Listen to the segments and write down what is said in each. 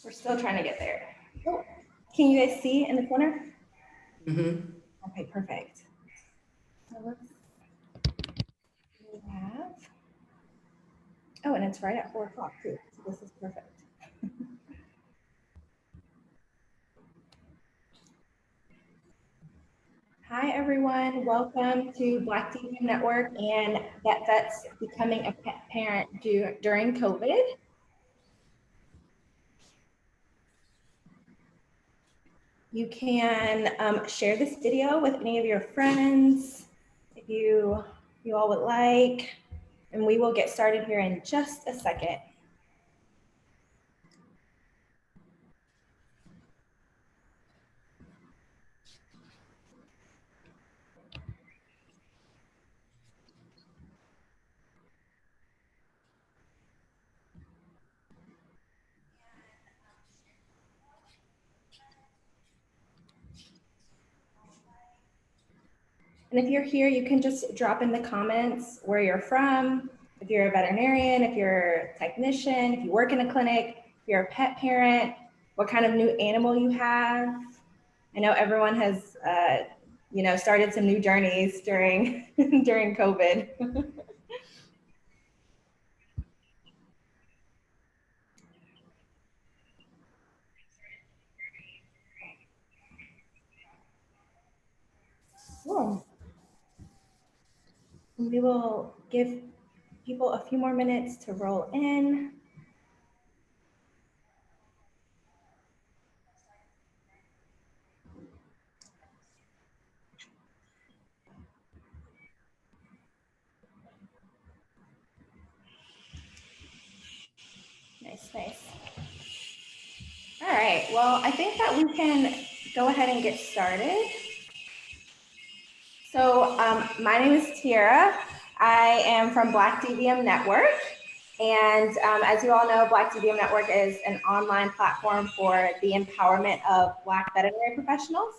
We're still trying to get there. Oh, can you guys see in the corner? Mm-hmm. Okay, perfect. So let's have, oh, and it's right at 4 o'clock too. So this is perfect. Hi, everyone. Welcome to BlackDVM Network and VetVet's Becoming a Pet Parent during COVID. You can share this video with any of your friends if you all would like, and we will get started here in just a second. And if you're here, you can just drop in the comments where you're from, if you're a veterinarian, if you're a technician, if you work in a clinic, if you're a pet parent, what kind of new animal you have. I know everyone has, started some new journeys during during COVID. Cool. We will give people a few more minutes to roll in. Nice. All right, well, I think that we can go ahead and get started. So my name is Tiara. I am from BlackDVM Network. And as you all know, BlackDVM Network is an online platform for the empowerment of Black veterinary professionals.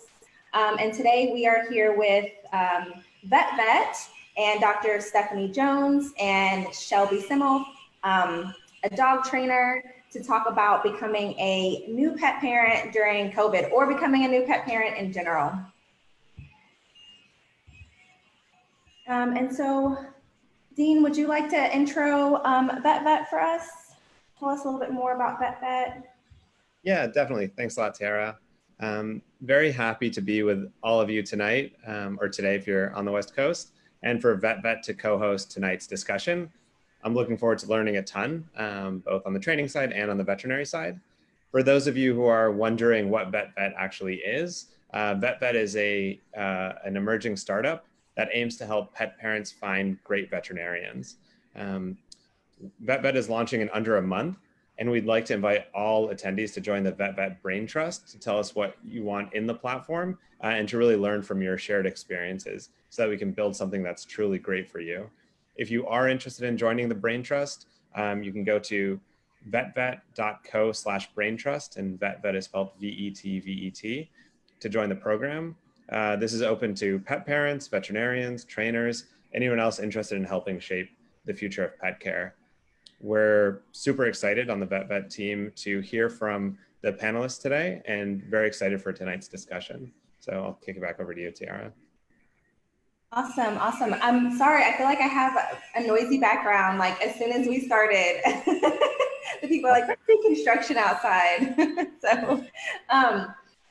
And today we are here with VetVet and Dr. Stephanie Jones and Shelby Semel, a dog trainer, to talk about becoming a new pet parent during COVID or becoming a new pet parent in general. And so, Dean, would you like to intro VetVet for us? Tell us a little bit more about VetVet. Yeah, definitely. Thanks a lot, Tara. Very happy to be with all of you tonight, or today if you're on the West Coast, and for VetVet to co-host tonight's discussion. I'm looking forward to learning a ton, both on the training side and on the veterinary side. For those of you who are wondering what VetVet actually is, VetVet is an emerging startup that aims to help pet parents find great veterinarians. VetVet is launching in under a month, and we'd like to invite all attendees to join the VetVet Brain Trust to tell us what you want in the platform and to really learn from your shared experiences so that we can build something that's truly great for you. If you are interested in joining the Brain Trust, you can go to vetvet.co/braintrust, and VetVet is spelled VETVET, to join the program. This is open to pet parents, veterinarians, trainers, anyone else interested in helping shape the future of pet care. We're super excited on the VetVet team to hear from the panelists today and very excited for tonight's discussion. So I'll kick it back over to you, Tiara. Awesome. I'm sorry, I feel like I have a noisy background. Like as soon as we started, the people are like, let's do construction outside.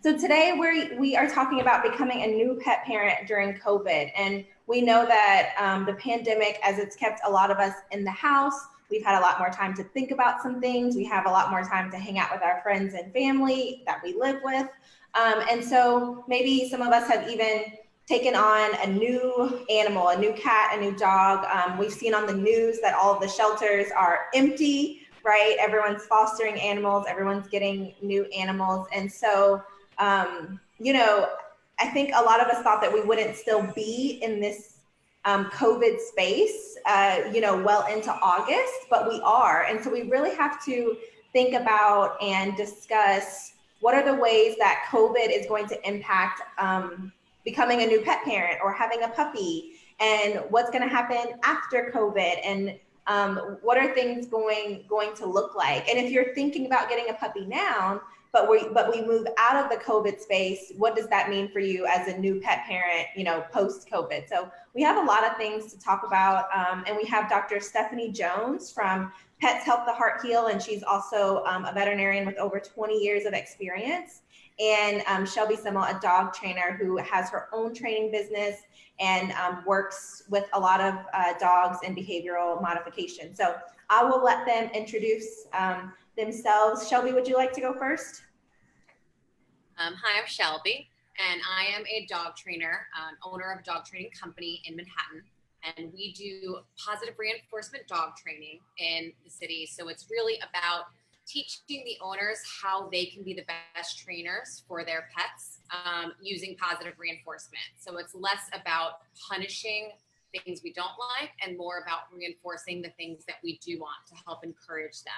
So today we are talking about becoming a new pet parent during COVID. And we know that the pandemic, as it's kept a lot of us in the house, we've had a lot more time to think about some things. We have a lot more time to hang out with our friends and family that we live with. And so maybe some of us have even taken on a new animal, a new cat, a new dog. We've seen on the news that all of the shelters are empty, right? Everyone's fostering animals, everyone's getting new animals. And so, I think a lot of us thought that we wouldn't still be in this COVID space, well into August, but we are. And so we really have to think about and discuss what are the ways that COVID is going to impact becoming a new pet parent or having a puppy, and what's going to happen after COVID, and What are things going to look like? And if you're thinking about getting a puppy now, but we move out of the COVID space, what does that mean for you as a new pet parent, you know, post-COVID? So we have a lot of things to talk about. And we have Dr. Stephanie Jones from Pets Help the Heart Heal, and she's also a veterinarian with over 20 years of experience. And Shelby Semel, a dog trainer who has her own training business and works with a lot of dogs in behavioral modification. So I will let them introduce themselves. Shelby, would you like to go first? Hi, I'm Shelby, and I am a dog trainer, owner of a dog training company in Manhattan. And we do positive reinforcement dog training in the city. So it's really about teaching the owners how they can be the best trainers for their pets using positive reinforcement. So it's less about punishing things we don't like and more about reinforcing the things that we do want to help encourage them.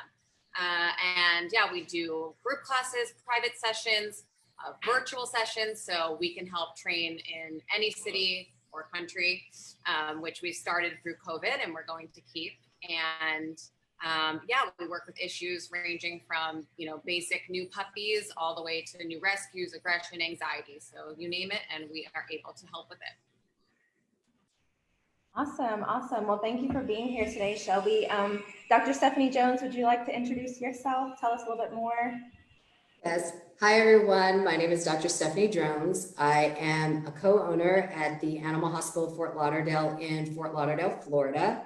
And yeah, we do group classes, private sessions, virtual sessions, so we can help train in any city or country, which we started through COVID and we're going to keep. And yeah, we work with issues ranging from, you know, basic new puppies all the way to new rescues, aggression, anxiety. So you name it, and we are able to help with it. Awesome, awesome. Well, thank you for being here today, Shelby. Dr. Stephanie Jones, would you like to introduce yourself? Tell us a little bit more. Yes. Hi, everyone. My name is Dr. Stephanie Jones. I am a co-owner at the Animal Hospital Fort Lauderdale in Fort Lauderdale, Florida.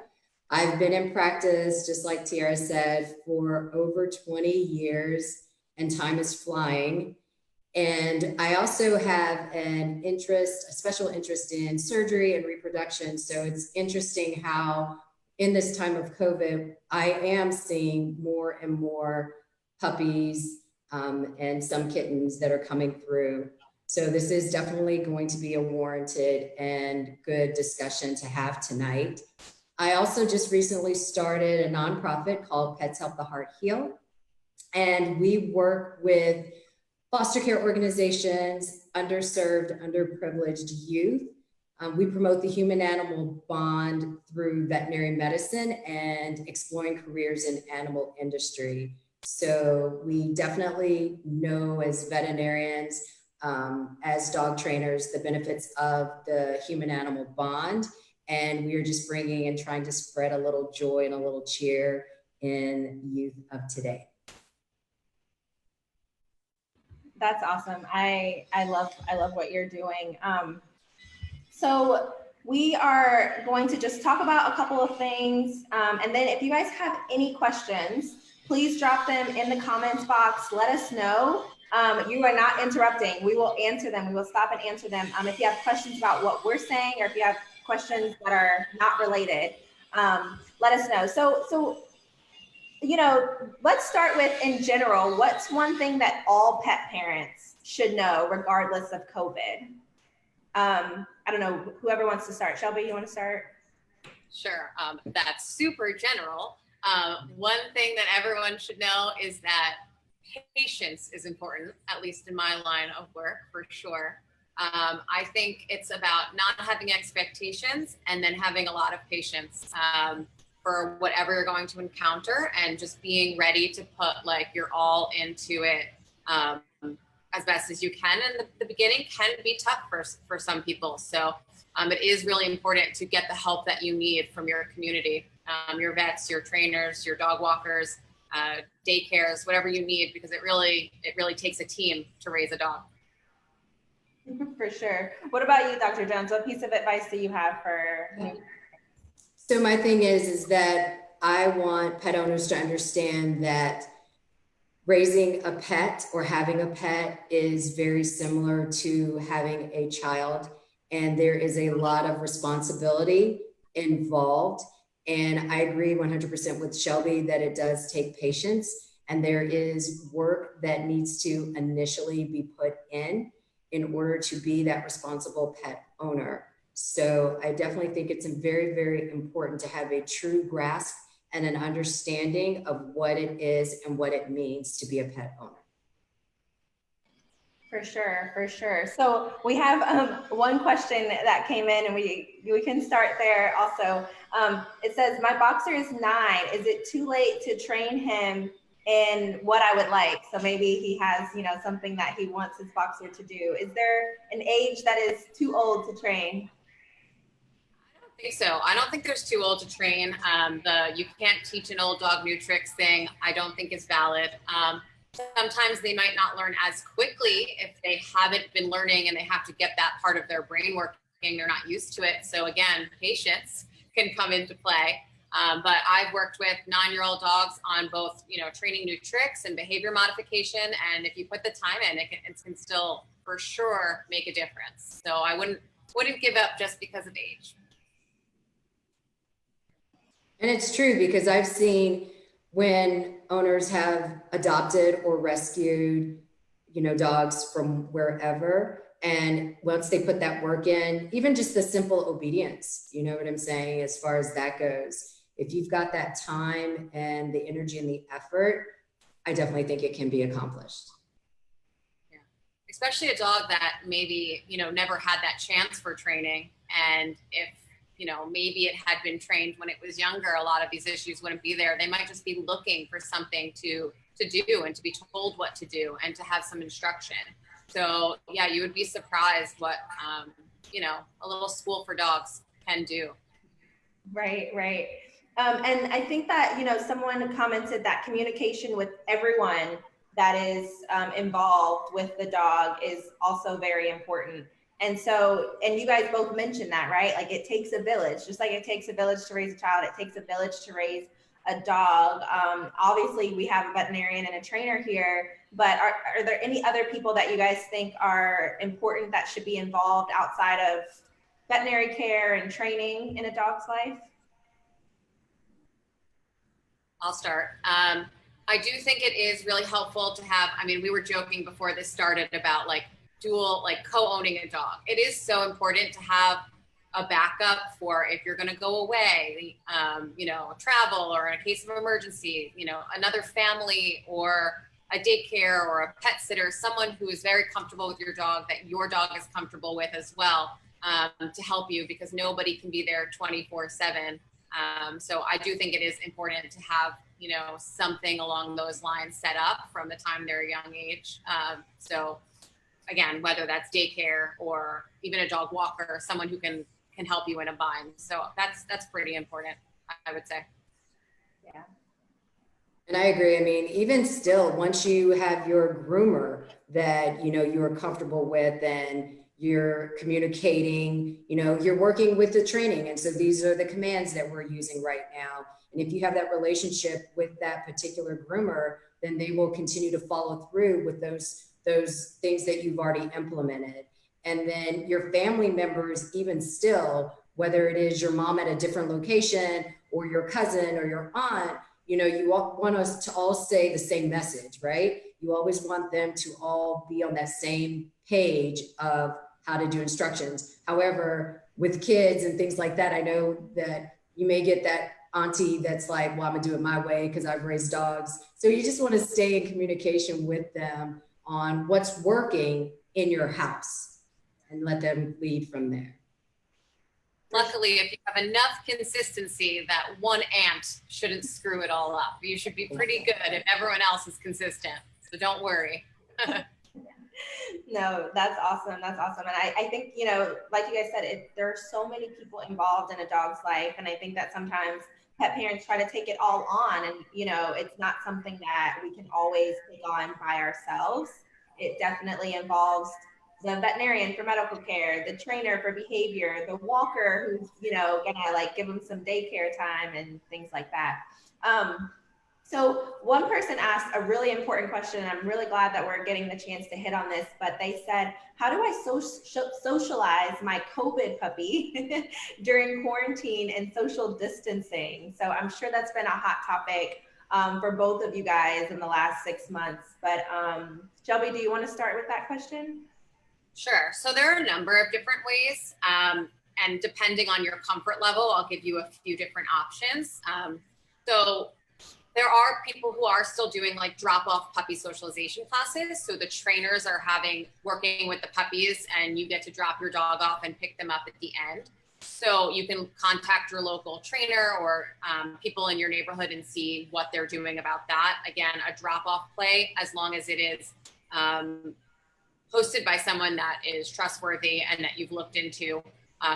I've been in practice, just like Tiara said, for over 20 years, and time is flying. And I also have an interest, a special interest in surgery and reproduction. So it's interesting how in this time of COVID, I am seeing more and more puppies and some kittens that are coming through. So this is definitely going to be a warranted and good discussion to have tonight. I also just recently started a nonprofit called Pets Help the Heart Heal. And we work with foster care organizations, underserved, underprivileged youth. We promote the human-animal bond through veterinary medicine and exploring careers in animal industry. So we definitely know as veterinarians, as dog trainers, the benefits of the human-animal bond. And we are just bringing and trying to spread a little joy and a little cheer in youth of today. That's awesome. I love what you're doing. So we are going to just talk about a couple of things. And then if you guys have any questions, please drop them in the comments box. Let us know. You are not interrupting. We will answer them. We will stop and answer them. If you have questions about what we're saying, or if you have questions that are not related, let us know. So, you know, let's start with, in general, what's one thing that all pet parents should know regardless of COVID? I don't know, whoever wants to start. Shelby, you want to start? Sure. That's super general. One thing that everyone should know is that patience is important, at least in my line of work, for sure. I think it's about not having expectations and then having a lot of patience for whatever you're going to encounter, and just being ready to put like your all into it as best as you can. And the beginning can be tough for some people. So it is really important to get the help that you need from your community, your vets, your trainers, your dog walkers, daycares, whatever you need, because it really takes a team to raise a dog. For sure. What about you, Dr. Jones? What piece of advice do you have for new? So my thing is that I want pet owners to understand that raising a pet or having a pet is very similar to having a child, and there is a lot of responsibility involved. And I agree 100% with Shelby that it does take patience, and there is work that needs to initially be put in order to be that responsible pet owner. So I definitely think it's very, very important to have a true grasp and an understanding of what it is and what it means to be a pet owner. For sure, for sure. So we have one question that came in, and we can start there also. It says, my boxer is 9. Is it too late to train him in what I would like? So maybe he has, something that he wants his boxer to do. Is there an age that is too old to train? I think so. I don't think there's too old to train. You can't teach an old dog new tricks thing, I don't think is valid. Sometimes they might not learn as quickly if they haven't been learning and they have to get that part of their brain working. They're not used to it. So again, patience can come into play. But I've worked with 9-year-old dogs on both, training new tricks and behavior modification. And if you put the time in, it can still for sure make a difference. So I wouldn't give up just because of age. And it's true, because I've seen when owners have adopted or rescued, dogs from wherever, and once they put that work in, even just the simple obedience, you know what I'm saying, as far as that goes, if you've got that time and the energy and the effort, I definitely think it can be accomplished. Yeah, especially a dog that maybe, never had that chance for training. And if maybe it had been trained when it was younger, a lot of these issues wouldn't be there. They might just be looking for something to do and to be told what to do and to have some instruction. So yeah, you would be surprised what, a little school for dogs can do. Right, right. And I think that, someone commented that communication with everyone that is involved with the dog is also very important. And so, and you guys both mentioned that, right? Like it takes a village, just like it takes a village to raise a child, it takes a village to raise a dog. Obviously we have a veterinarian and a trainer here, but are there any other people that you guys think are important that should be involved outside of veterinary care and training in a dog's life? I'll start. I do think it is really helpful to have, we were joking before this started about co-owning a dog. It is so important to have a backup for if you're going to go away, travel, or in a case of emergency, another family or a daycare or a pet sitter, someone who is very comfortable with your dog, that your dog is comfortable with as well, to help you, because nobody can be there 24/7. So I do think it is important to have, something along those lines set up from the time they're a young age. So again, whether that's daycare or even a dog walker, someone who can help you in a bind. So that's pretty important, I would say. Yeah. And I agree. Even still, once you have your groomer that, you're comfortable with, and you're communicating, you're working with the training. And so these are the commands that we're using right now. And if you have that relationship with that particular groomer, then they will continue to follow through with those things that you've already implemented. And then your family members, even still, whether it is your mom at a different location or your cousin or your aunt, you want us to all say the same message, right? You always want them to all be on that same page of how to do instructions. However, with kids and things like that, I know that you may get that auntie that's like, well, I'm gonna do it my way because I've raised dogs. So you just want to stay in communication with them on what's working in your house and let them lead from there. Luckily, if you have enough consistency, that one ant shouldn't screw it all up. You should be pretty good if everyone else is consistent. So don't worry. No, that's awesome. That's awesome. And I think, like you guys said, there are so many people involved in a dog's life. And I think that sometimes pet parents try to take it all on. And, it's not something that we can always take on by ourselves. It definitely involves the veterinarian for medical care, the trainer for behavior, the walker who's, gonna give them some daycare time and things like that. So one person asked a really important question, and I'm really glad that we're getting the chance to hit on this, but they said, how do I socialize my COVID puppy during quarantine and social distancing? So I'm sure that's been a hot topic for both of you guys in the last 6 months. But Shelby, do you want to start with that question? Sure. So there are a number of different ways, and depending on your comfort level, I'll give you a few different options. So There are people who are still doing like drop-off puppy socialization classes. So the trainers are working with the puppies, and you get to drop your dog off and pick them up at the end. So you can contact your local trainer or people in your neighborhood and see what they're doing about that. Again, a drop-off play, as long as it is hosted by someone that is trustworthy and that you've looked into,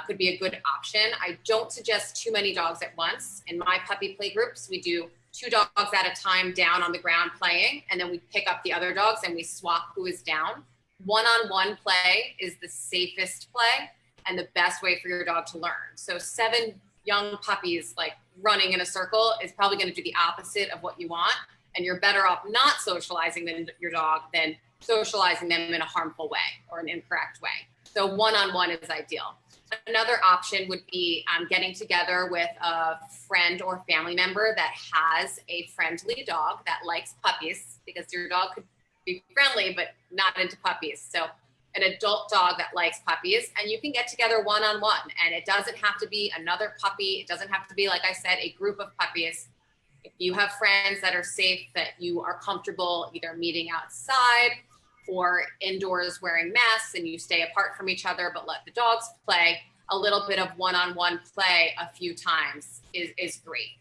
could be a good option. I don't suggest too many dogs at once. In my puppy play groups, we do 2 dogs at a time down on the ground playing, and then we pick up the other dogs and we swap who is down. One-on-one play is the safest play and the best way for your dog to learn. So 7 young puppies like running in a circle is probably going to do the opposite of what you want, and you're better off not socializing your dog than socializing them in a harmful way or an incorrect way. So one-on-one is ideal. Another option would be getting together with a friend or family member that has a friendly dog that likes puppies, because your dog could be friendly but not into puppies. So an adult dog that likes puppies, and you can get together one-on-one, and it doesn't have to be another puppy. It doesn't have to be, like I said, a group of puppies. If you have friends that are safe, that you are comfortable either meeting outside or indoors wearing masks, and you stay apart from each other but let the dogs play, a little bit of one-on-one play a few times is great.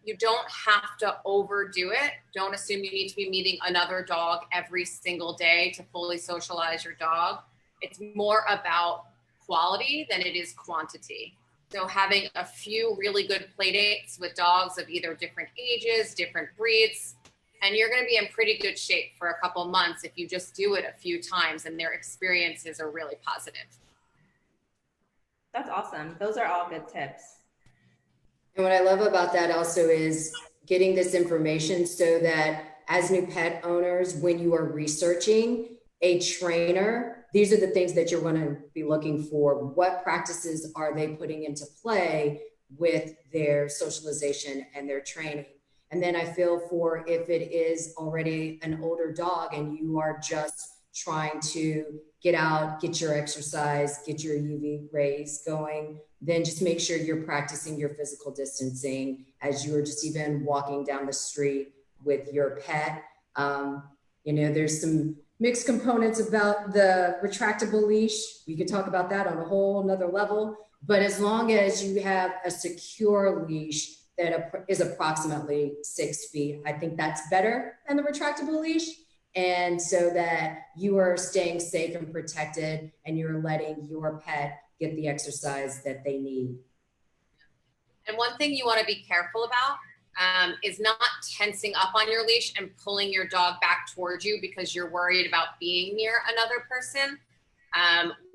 You don't have to overdo it. Don't assume you need to be meeting another dog every single day to fully socialize your dog. It's more about quality than it is quantity. So having a few really good play dates with dogs of either different ages, different breeds, and you're going to be in pretty good shape for a couple months if you just do it a few times and their experiences are really positive. That's awesome. Those are all good tips. And what I love about that also is getting this information so that as new pet owners, when you are researching a trainer, these are the things that you're going to be looking for. What practices are they putting into play with their socialization and their training? And then I feel for if it is already an older dog and you are just trying to get out, get your exercise, get your UV rays going, then just make sure you're practicing your physical distancing as you're just even walking down the street with your pet. There's some mixed components about the retractable leash. We could talk about that on a whole nother level, but as long as you have a secure leash that is approximately 6 feet, I think that's better than the retractable leash. And so that you are staying safe and protected and you're letting your pet get the exercise that they need. And one thing you want to be careful about is not tensing up on your leash and pulling your dog back towards you because you're worried about being near another person.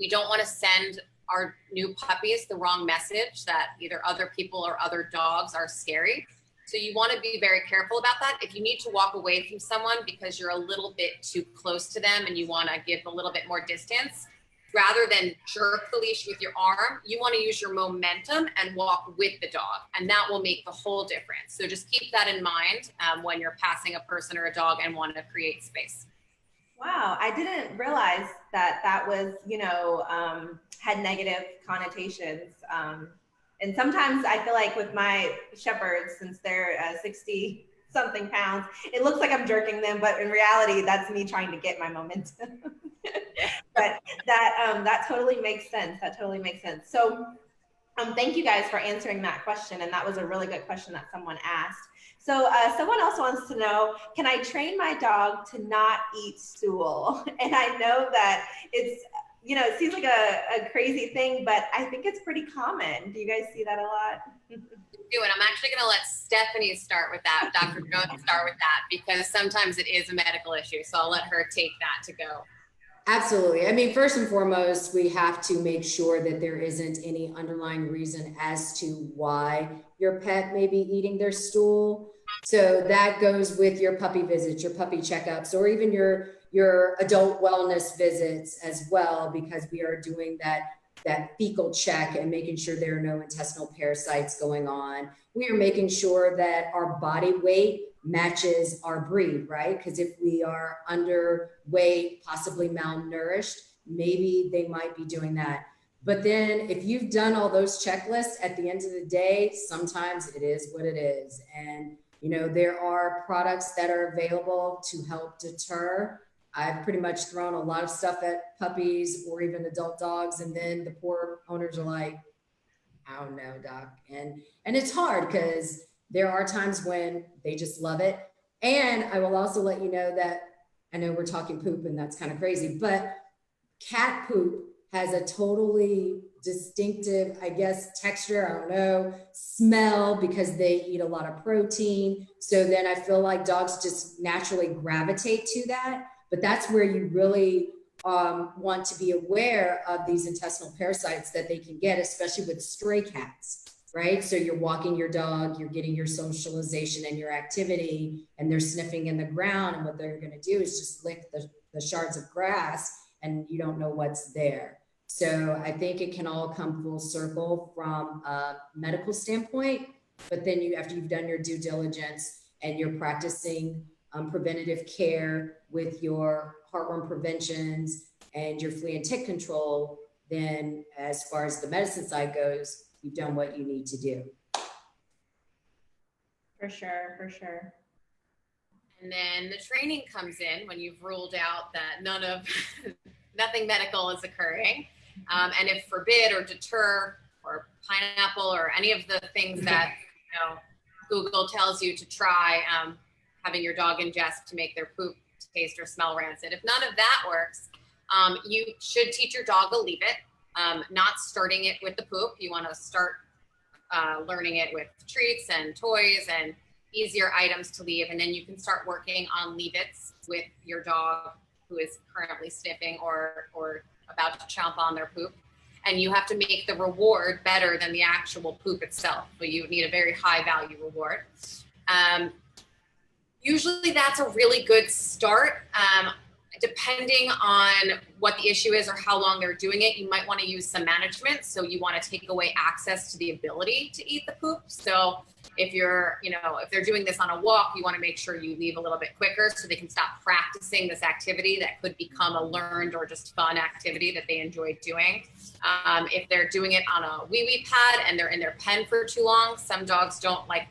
We don't want to send our new puppies the wrong message that either other people or other dogs are scary. So you want to be very careful about that. If you need to walk away from someone because you're a little bit too close to them and you want to give a little bit more distance, rather than jerk the leash with your arm, you want to use your momentum and walk with the dog, and that will make the whole difference. So just keep that in mind when you're passing a person or a dog and want to create space. Wow, I didn't realize that was, had negative connotations. And sometimes I feel like with my shepherds, since they're 60 something pounds, it looks like I'm jerking them, but in reality, that's me trying to get my momentum. But that totally makes sense. That totally makes sense. So thank you guys for answering that question. And that was a really good question that someone asked. So someone else wants to know, can I train my dog to not eat stool? And I know that it's, it seems like a crazy thing, but I think it's pretty common. Do you guys see that a lot? And I'm actually going to let Stephanie start with that, Dr. Jones start with that, because sometimes it is a medical issue. So I'll let her take that to go. Absolutely. I mean, first and foremost, we have to make sure that there isn't any underlying reason as to why your pet may be eating their stool. So that goes with your puppy visits, your puppy checkups, or even your adult wellness visits as well, because we are doing that fecal check and making sure there are no intestinal parasites going on. We are making sure that our body weight matches our breed, right? Because if we are underweight, possibly malnourished, maybe they might be doing that. But then if you've done all those checklists, at the end of the day, sometimes it is what it is. And You know, there are products that are available to help deter. I've pretty much thrown a lot of stuff at puppies or even adult dogs, and then the poor owners are like, I don't know, doc. And it's hard because there are times when they just love it. And I will also let you know that I know we're talking poop and that's kind of crazy, but cat poop has a totally distinctive, I guess, texture, I don't know, smell, because they eat a lot of protein. So then I feel like dogs just naturally gravitate to that. But that's where you really want to be aware of these intestinal parasites that they can get, especially with stray cats, right? So you're walking your dog, you're getting your socialization and your activity, and they're sniffing in the ground. And what they're going to do is just lick the shards of grass, and you don't know what's there. So I think it can all come full circle from a medical standpoint, but then after you've done your due diligence and you're practicing preventative care with your heartworm preventions and your flea and tick control, then as far as the medicine side goes, you've done what you need to do. For sure, for sure. And then the training comes in when you've ruled out that nothing medical is occurring. And if forbid or deter or pineapple or any of the things that Google tells you to try having your dog ingest to make their poop taste or smell rancid, if none of that works, you should teach your dog to leave it, not starting it with the poop. You want to start learning it with treats and toys and easier items to leave, and then you can start working on leave-its with your dog who is currently sniffing or about to chomp on their poop. And you have to make the reward better than the actual poop itself. But you need a very high value reward. Usually that's a really good start. Depending on what the issue is or how long they're doing it, you might want to use some management. So you want to take away access to the ability to eat the poop. So if if they're doing this on a walk, you want to make sure you leave a little bit quicker so they can stop practicing this activity that could become a learned or just fun activity that they enjoy doing. If they're doing it on a wee-wee pad and they're in their pen for too long, some dogs don't like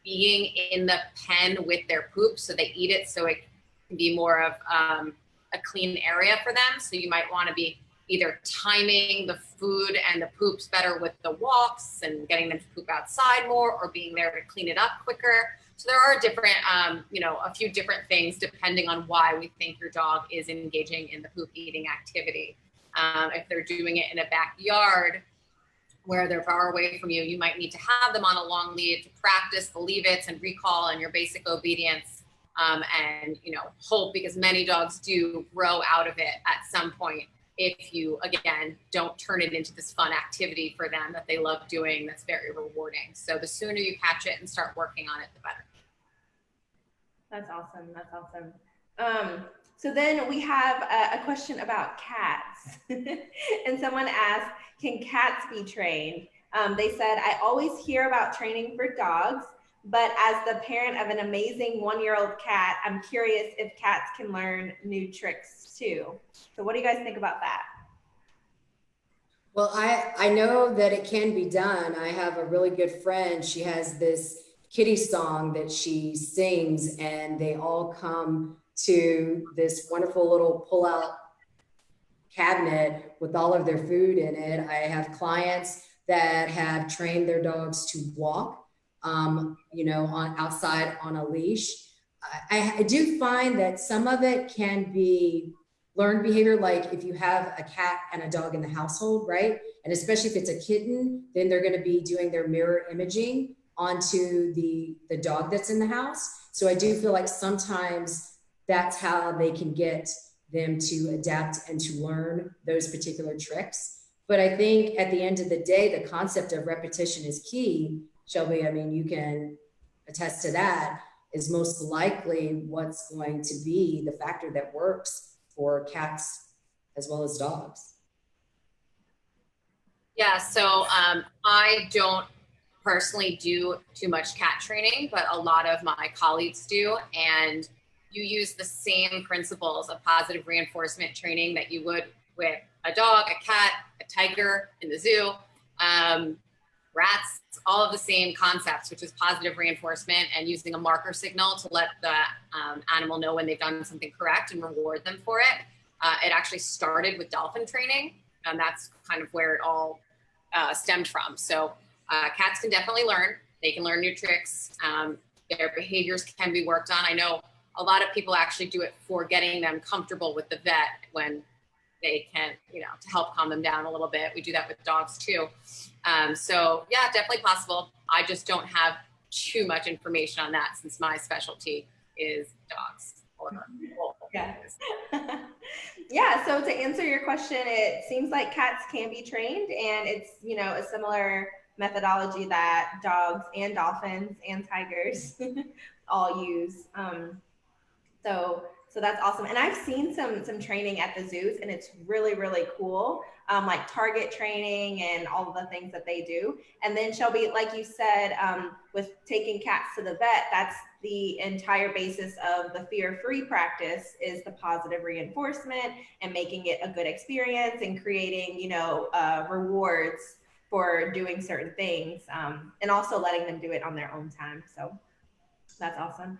being in the pen with their poop, so they eat it so it can be more of a clean area for them. So you might want to be either timing the food and the poops better with the walks and getting them to poop outside more, or being there to clean it up quicker. So there are different, a few different things depending on why we think your dog is engaging in the poop eating activity. If they're doing it in a backyard where they're far away from you, you might need to have them on a long lead to practice the leave-its and recall and your basic obedience. And hope, because many dogs do grow out of it at some point if you, again, don't turn it into this fun activity for them that they love doing that's very rewarding. So the sooner you catch it and start working on it, the better. That's awesome. That's awesome. So then we have a question about cats. And someone asked, can cats be trained? They said, I always hear about training for dogs, but as the parent of an amazing 1-year-old cat, I'm curious if cats can learn new tricks too. So what do you guys think about that? Well, I know that it can be done. I have a really good friend. She has this kitty song that she sings, and they all come to this wonderful little pull-out cabinet with all of their food in it. I have clients that have trained their dogs to walk, on outside on a leash. I do find that some of it can be learned behavior, like if you have a cat and a dog in the household, right? And especially if it's a kitten, then they're going to be doing their mirror imaging onto the dog that's in the house. So I do feel like sometimes that's how they can get them to adapt and to learn those particular tricks. But I think at the end of the day, the concept of repetition is key. Shelby, I mean, you can attest to that, is most likely what's going to be the factor that works for cats as well as dogs. Yeah, so I don't personally do too much cat training, but a lot of my colleagues do. And you use the same principles of positive reinforcement training that you would with a dog, a cat, a tiger in the zoo. rats, all of the same concepts, which is positive reinforcement and using a marker signal to let the animal know when they've done something correct and reward them for it. It actually started with dolphin training, and that's kind of where it all stemmed from. So cats can definitely learn. They can learn new tricks. Their behaviors can be worked on. I know a lot of people actually do it for getting them comfortable with the vet when they can, to help calm them down a little bit. We do that with dogs too. So yeah, definitely possible. I just don't have too much information on that since my specialty is dogs. Yeah. Yeah. So to answer your question, it seems like cats can be trained, and it's, a similar methodology that dogs and dolphins and tigers all use. So that's awesome. And I've seen some training at the zoos, and it's really, really cool. Like target training and all of the things that they do. And then Shelby, like you said, with taking cats to the vet, that's the entire basis of the fear-free practice, is the positive reinforcement and making it a good experience and creating, rewards for doing certain things, and also letting them do it on their own time. So that's awesome.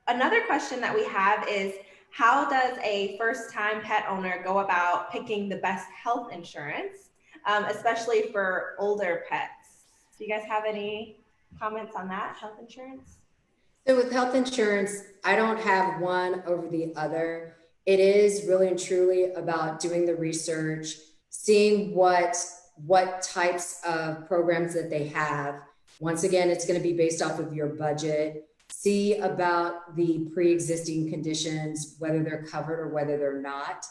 Another question that we have is, how does a first-time pet owner go about picking the best health insurance, especially for older pets? Do you guys have any comments on that, health insurance? So with health insurance, I don't have one over the other. It is really and truly about doing the research, seeing what types of programs that they have. Once again, it's going to be based off of your budget. See about the pre-existing conditions, whether they're covered or whether they're not.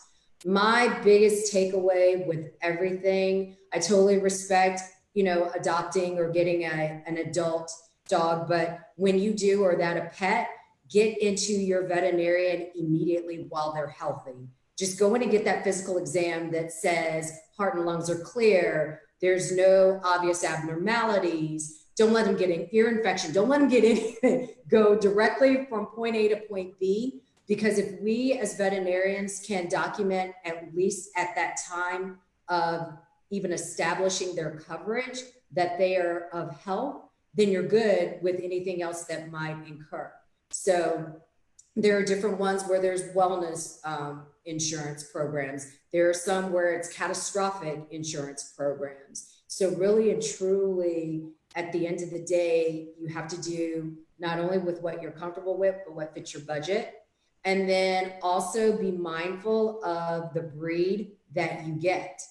My biggest takeaway with everything, I totally respect, adopting or getting an adult dog, but when you do, or that a pet, get into your veterinarian immediately while they're healthy. Just go in and get that physical exam that says heart and lungs are clear, there's no obvious abnormalities. Don't let them get an ear infection. Don't let them get anything. Go directly from point A to point B, because if we as veterinarians can document, at least at that time of even establishing their coverage, that they are of health, then you're good with anything else that might incur. So there are different ones where there's wellness insurance programs. There are some where it's catastrophic insurance programs. So really and truly, at the end of the day, you have to do not only with what you're comfortable with, but what fits your budget. And then also be mindful of the breed that you get.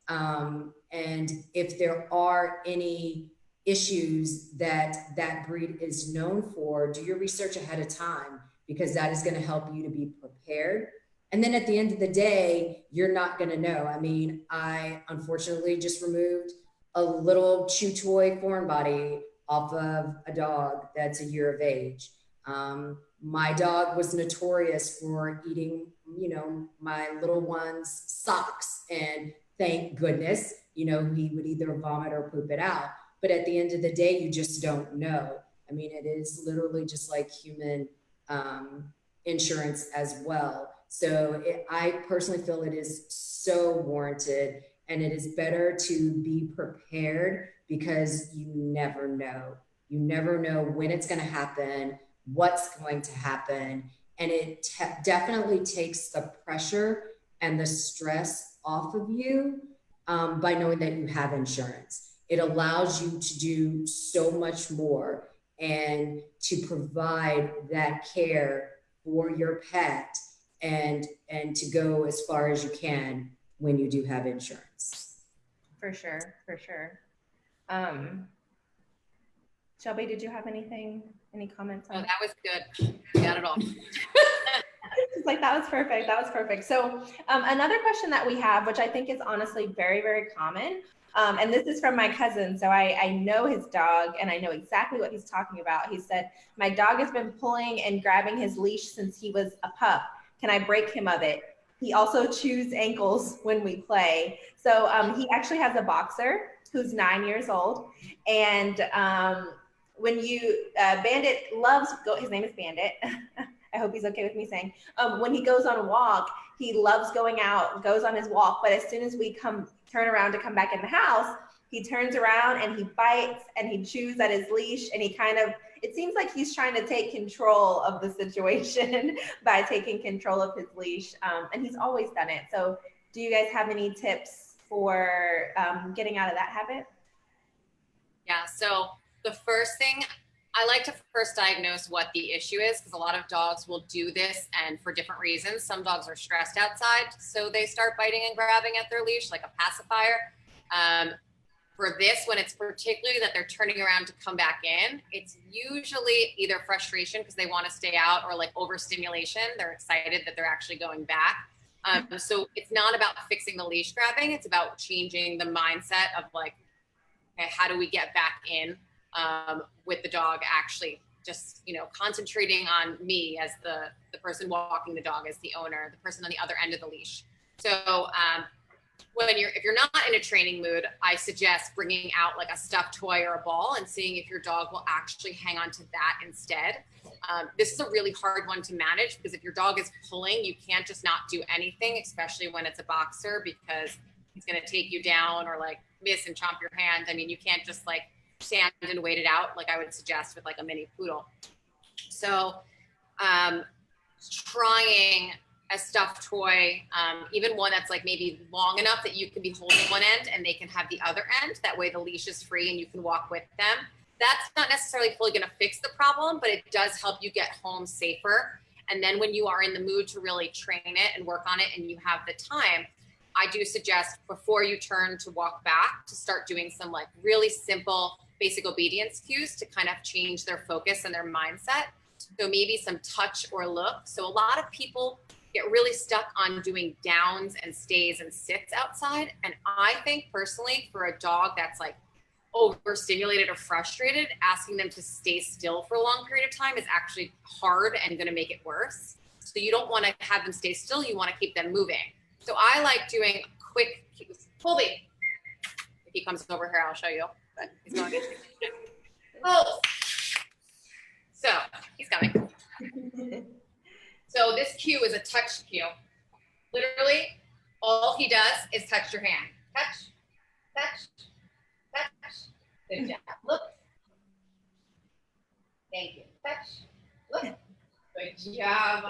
And if there are any issues that breed is known for, do your research ahead of time, because that is going to help you to be prepared. And then at the end of the day, you're not going to know. I mean, I unfortunately just removed a little chew toy foreign body off of a dog that's a year of age. My dog was notorious for eating, my little one's socks, and thank goodness, he would either vomit or poop it out. But at the end of the day, you just don't know. I mean, it is literally just like human insurance as well. So I personally feel it is so warranted. And it is better to be prepared, because you never know. You never know when it's going to happen, what's going to happen. And it definitely takes the pressure and the stress off of you by knowing that you have insurance. It allows you to do so much more and to provide that care for your pet, and to go as far as you can when you do have insurance. For sure, for sure. Shelby, did you have any comments on that was good. You got it all. She's like, that was perfect. That was perfect. So another question that we have, which I think is honestly very, very common, and this is from my cousin. So I know his dog, and I know exactly what he's talking about. He said, my dog has been pulling and grabbing his leash since he was a pup. Can I break him of it? He also chews ankles when we play. So he actually has a boxer who's 9 years old. And when you, Bandit loves, his name is Bandit. I hope he's okay with me saying, when he goes on a walk, he loves going out, goes on his walk. But as soon as we turn around to come back in the house, he turns around and he bites and he chews at his leash, and he kind of, it seems like he's trying to take control of the situation by taking control of his leash. And he's always done it. So do you guys have any tips for getting out of that habit? Yeah, so the first thing, I like to first diagnose what the issue is, because a lot of dogs will do this and for different reasons. Some dogs are stressed outside, so they start biting and grabbing at their leash like a pacifier. For this, when it's particularly that they're turning around to come back in, it's usually either frustration because they want to stay out, or like overstimulation. They're excited that they're actually going back. So it's not about fixing the leash grabbing. It's about changing the mindset of like, okay, how do we get back in with the dog actually just, you know, concentrating on me as the person walking the dog, as the owner, the person on the other end of the leash. So if you're not in a training mood, I suggest bringing out like a stuffed toy or a ball and seeing if your dog will actually hang on to that instead. This is a really hard one to manage, because if your dog is pulling, you can't just not do anything, especially when it's a boxer, because he's going to take you down or like miss and chomp your hand. I mean, you can't just like stand and wait it out like I would suggest with like a mini poodle. So trying a stuffed toy, even one that's like maybe long enough that you can be holding one end and they can have the other end. That way the leash is free and you can walk with them. That's not necessarily fully going to fix the problem, but it does help you get home safer. And then when you are in the mood to really train it and work on it and you have the time, I do suggest before you turn to walk back to start doing some like really simple basic obedience cues to kind of change their focus and their mindset. So maybe some touch or look. So a lot of people get really stuck on doing downs and stays and sits outside. And I think personally, for a dog that's like overstimulated or frustrated, asking them to stay still for a long period of time is actually hard and going to make it worse. So you don't want to have them stay still. You want to keep them moving. So I like doing quick cues. Colby, if he comes over here, I'll show you. But he's going to oh. So he's coming. So this cue is a touch cue. Literally, all he does is touch your hand. Touch, touch, touch. Good job. Look. Thank you. Touch. Look. Good job.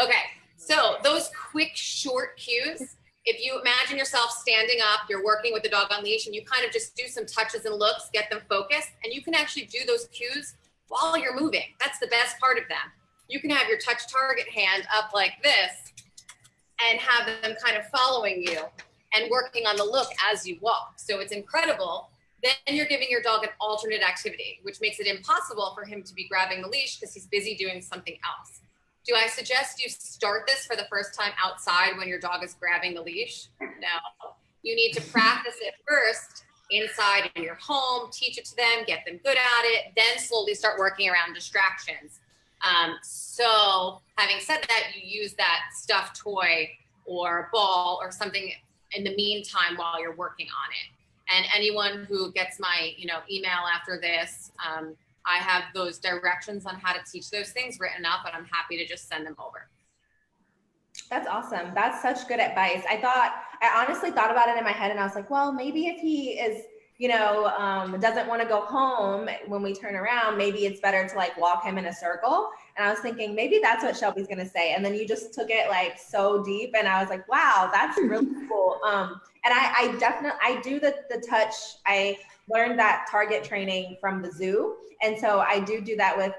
Okay, so those quick, short cues. If you imagine yourself standing up, you're working with the dog on leash, and you kind of just do some touches and looks, get them focused, and you can actually do those cues while you're moving. That's the best part of them. You can have your touch target hand up like this and have them kind of following you and working on the look as you walk. So it's incredible. Then you're giving your dog an alternate activity, which makes it impossible for him to be grabbing the leash because he's busy doing something else. Do I suggest you start this for the first time outside when your dog is grabbing the leash? No. You need to practice it first inside in your home, teach it to them, get them good at it, then slowly start working around distractions. So having said that, you use that stuffed toy or ball or something in the meantime while you're working on it. And anyone who gets my email after this, I have those directions on how to teach those things written up, and I'm happy to just send them over. That's awesome. That's such good advice. I honestly thought about it in my head, and I was like, well, maybe if he is, doesn't want to go home when we turn around, maybe it's better to like walk him in a circle. And I was thinking, maybe that's what Shelby's going to say. And then you just took it like so deep. And I was like, wow, that's really cool. And I do the touch. I learned that target training from the zoo. And so I do that with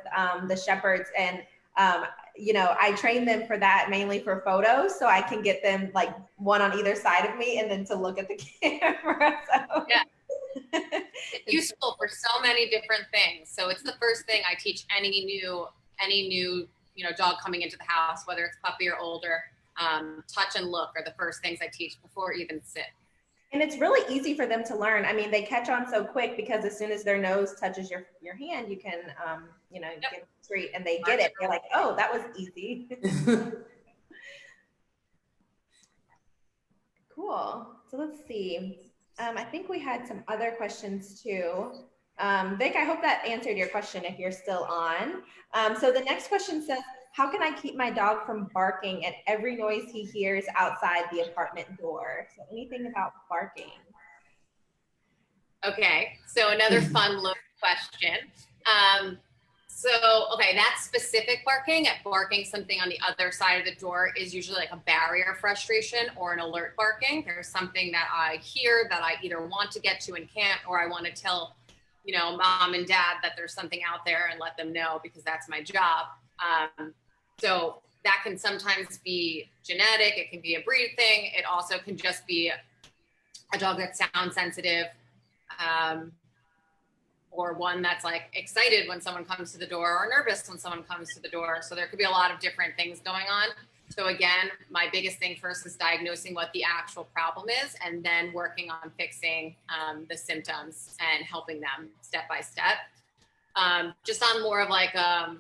the shepherds, and I train them for that, mainly for photos, so I can get them like one on either side of me and then to look at the camera. So. Yeah. It's useful for so many different things. So it's the first thing I teach any new dog coming into the house, whether it's puppy or older. Touch and look are the first things I teach before even sit. And it's really easy for them to learn. I mean, they catch on so quick because as soon as their nose touches your hand, you can, Yep. get straight, and they get it. They're like, oh, that was easy. Cool. So let's see. I think we had some other questions too. Vic, I hope that answered your question if you're still on. So the next question says, how can I keep my dog from barking at every noise he hears outside the apartment door? So anything about barking? Okay, so another fun little question. Okay, that specific barking something on the other side of the door is usually like a barrier frustration or an alert barking. There's something that I hear that I either want to get to and can't, or I want to tell, mom and dad that there's something out there and let them know because that's my job. So that can sometimes be genetic. It can be a breed thing. It also can just be a dog that's sound sensitive. Or one that's like excited when someone comes to the door or nervous when someone comes to the door. So there could be a lot of different things going on. So again, my biggest thing first is diagnosing what the actual problem is and then working on fixing the symptoms and helping them step by step. Just on more of like a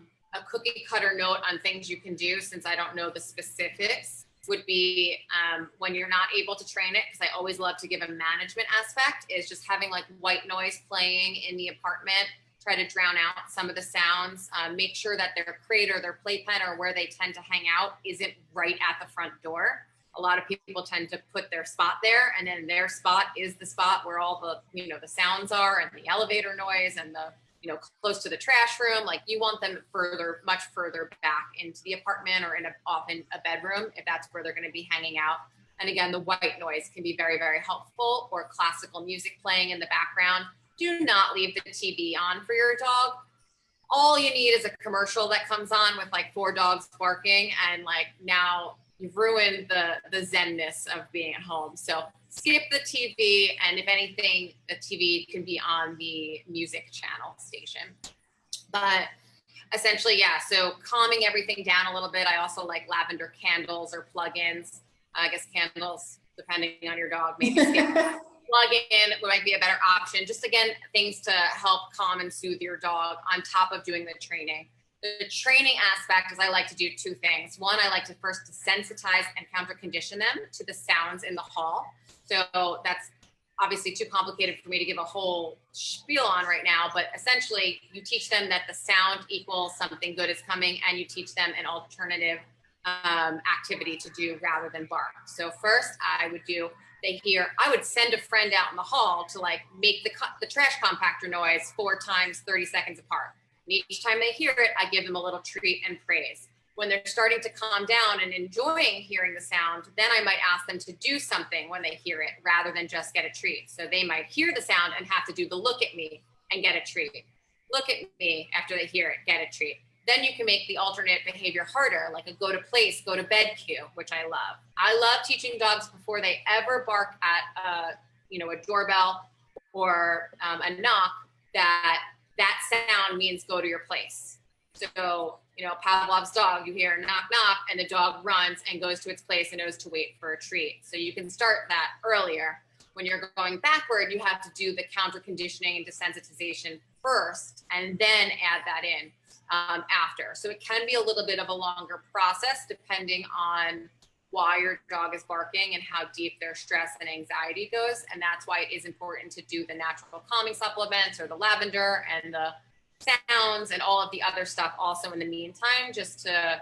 cookie cutter note on things you can do, since I don't know the specifics, would be when you're not able to train it, because I always love to give a management aspect, is just having like white noise playing in the apartment, try to drown out some of the sounds, make sure that their crate or their playpen or where they tend to hang out isn't right at the front door. A lot of people tend to put their spot there, and then their spot is the spot where all the, the sounds are and the elevator noise and the, close to the trash room. Like you want them much further back into the apartment or often a bedroom if that's where they're going to be hanging out. And again, the white noise can be very, very helpful, or classical music playing in the background. Do not leave the TV on for your dog. All you need is a commercial that comes on with like 4 dogs barking, and like now you've ruined the zenness of being at home. So skip the TV, and if anything, the TV can be on the music channel station. But essentially, yeah, so calming everything down a little bit. I also like lavender candles or plug-ins. I guess candles, depending on your dog, maybe skip plug-in might be a better option. Just again, things to help calm and soothe your dog on top of doing the training. The training aspect is I like to do 2 things. One, I like to first sensitize and counter condition them to the sounds in the hall. So that's obviously too complicated for me to give a whole spiel on right now, but essentially you teach them that the sound equals something good is coming, and you teach them an alternative activity to do rather than bark. So first I would send a friend out in the hall to like make the trash compactor noise 4 times, 30 seconds apart. And each time they hear it, I give them a little treat and praise. When they're starting to calm down and enjoying hearing the sound, then I might ask them to do something when they hear it rather than just get a treat. So they might hear the sound and have to do the look at me and get a treat. Look at me after they hear it, get a treat. Then you can make the alternate behavior harder, like a go to place, go to bed cue, which I love. I love teaching dogs before they ever bark at a doorbell or a knock that sound means go to your place. So, Pavlov's dog, you hear knock, knock, and the dog runs and goes to its place and knows to wait for a treat. So you can start that earlier. When you're going backward, you have to do the counter conditioning and desensitization first, and then add that in after. So it can be a little bit of a longer process depending on why your dog is barking and how deep their stress and anxiety goes. And that's why it is important to do the natural calming supplements or the lavender and the sounds and all of the other stuff also in the meantime, just to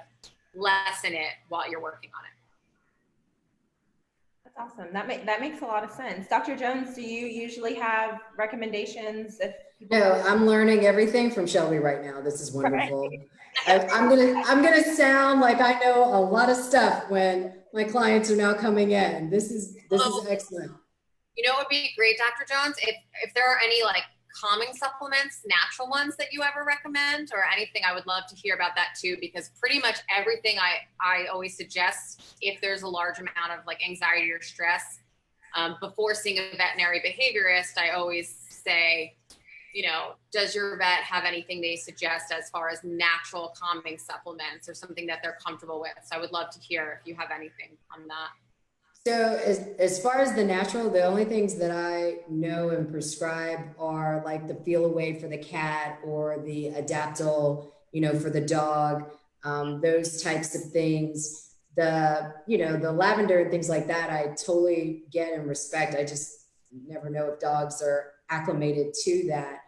lessen it while you're working on it. That's awesome. That makes a lot of sense. Dr. Jones, do you usually have recommendations? No, I'm learning everything from Shelby right now. This is wonderful. Right. I'm gonna sound like I know a lot of stuff when my clients are now coming in. This is excellent. It would be great, Dr. Jones, if there are any like calming supplements, natural ones that you ever recommend or anything, I would love to hear about that too, because pretty much everything I always suggest, if there's a large amount of like anxiety or stress, before seeing a veterinary behaviorist, I always say, does your vet have anything they suggest as far as natural calming supplements or something that they're comfortable with? So I would love to hear if you have anything on that. So as far as the natural, the only things that I know and prescribe are like the Feel Away for the cat or the Adaptil, for the dog, those types of things. The lavender and things like that, I totally get and respect. I just never know if dogs are acclimated to that.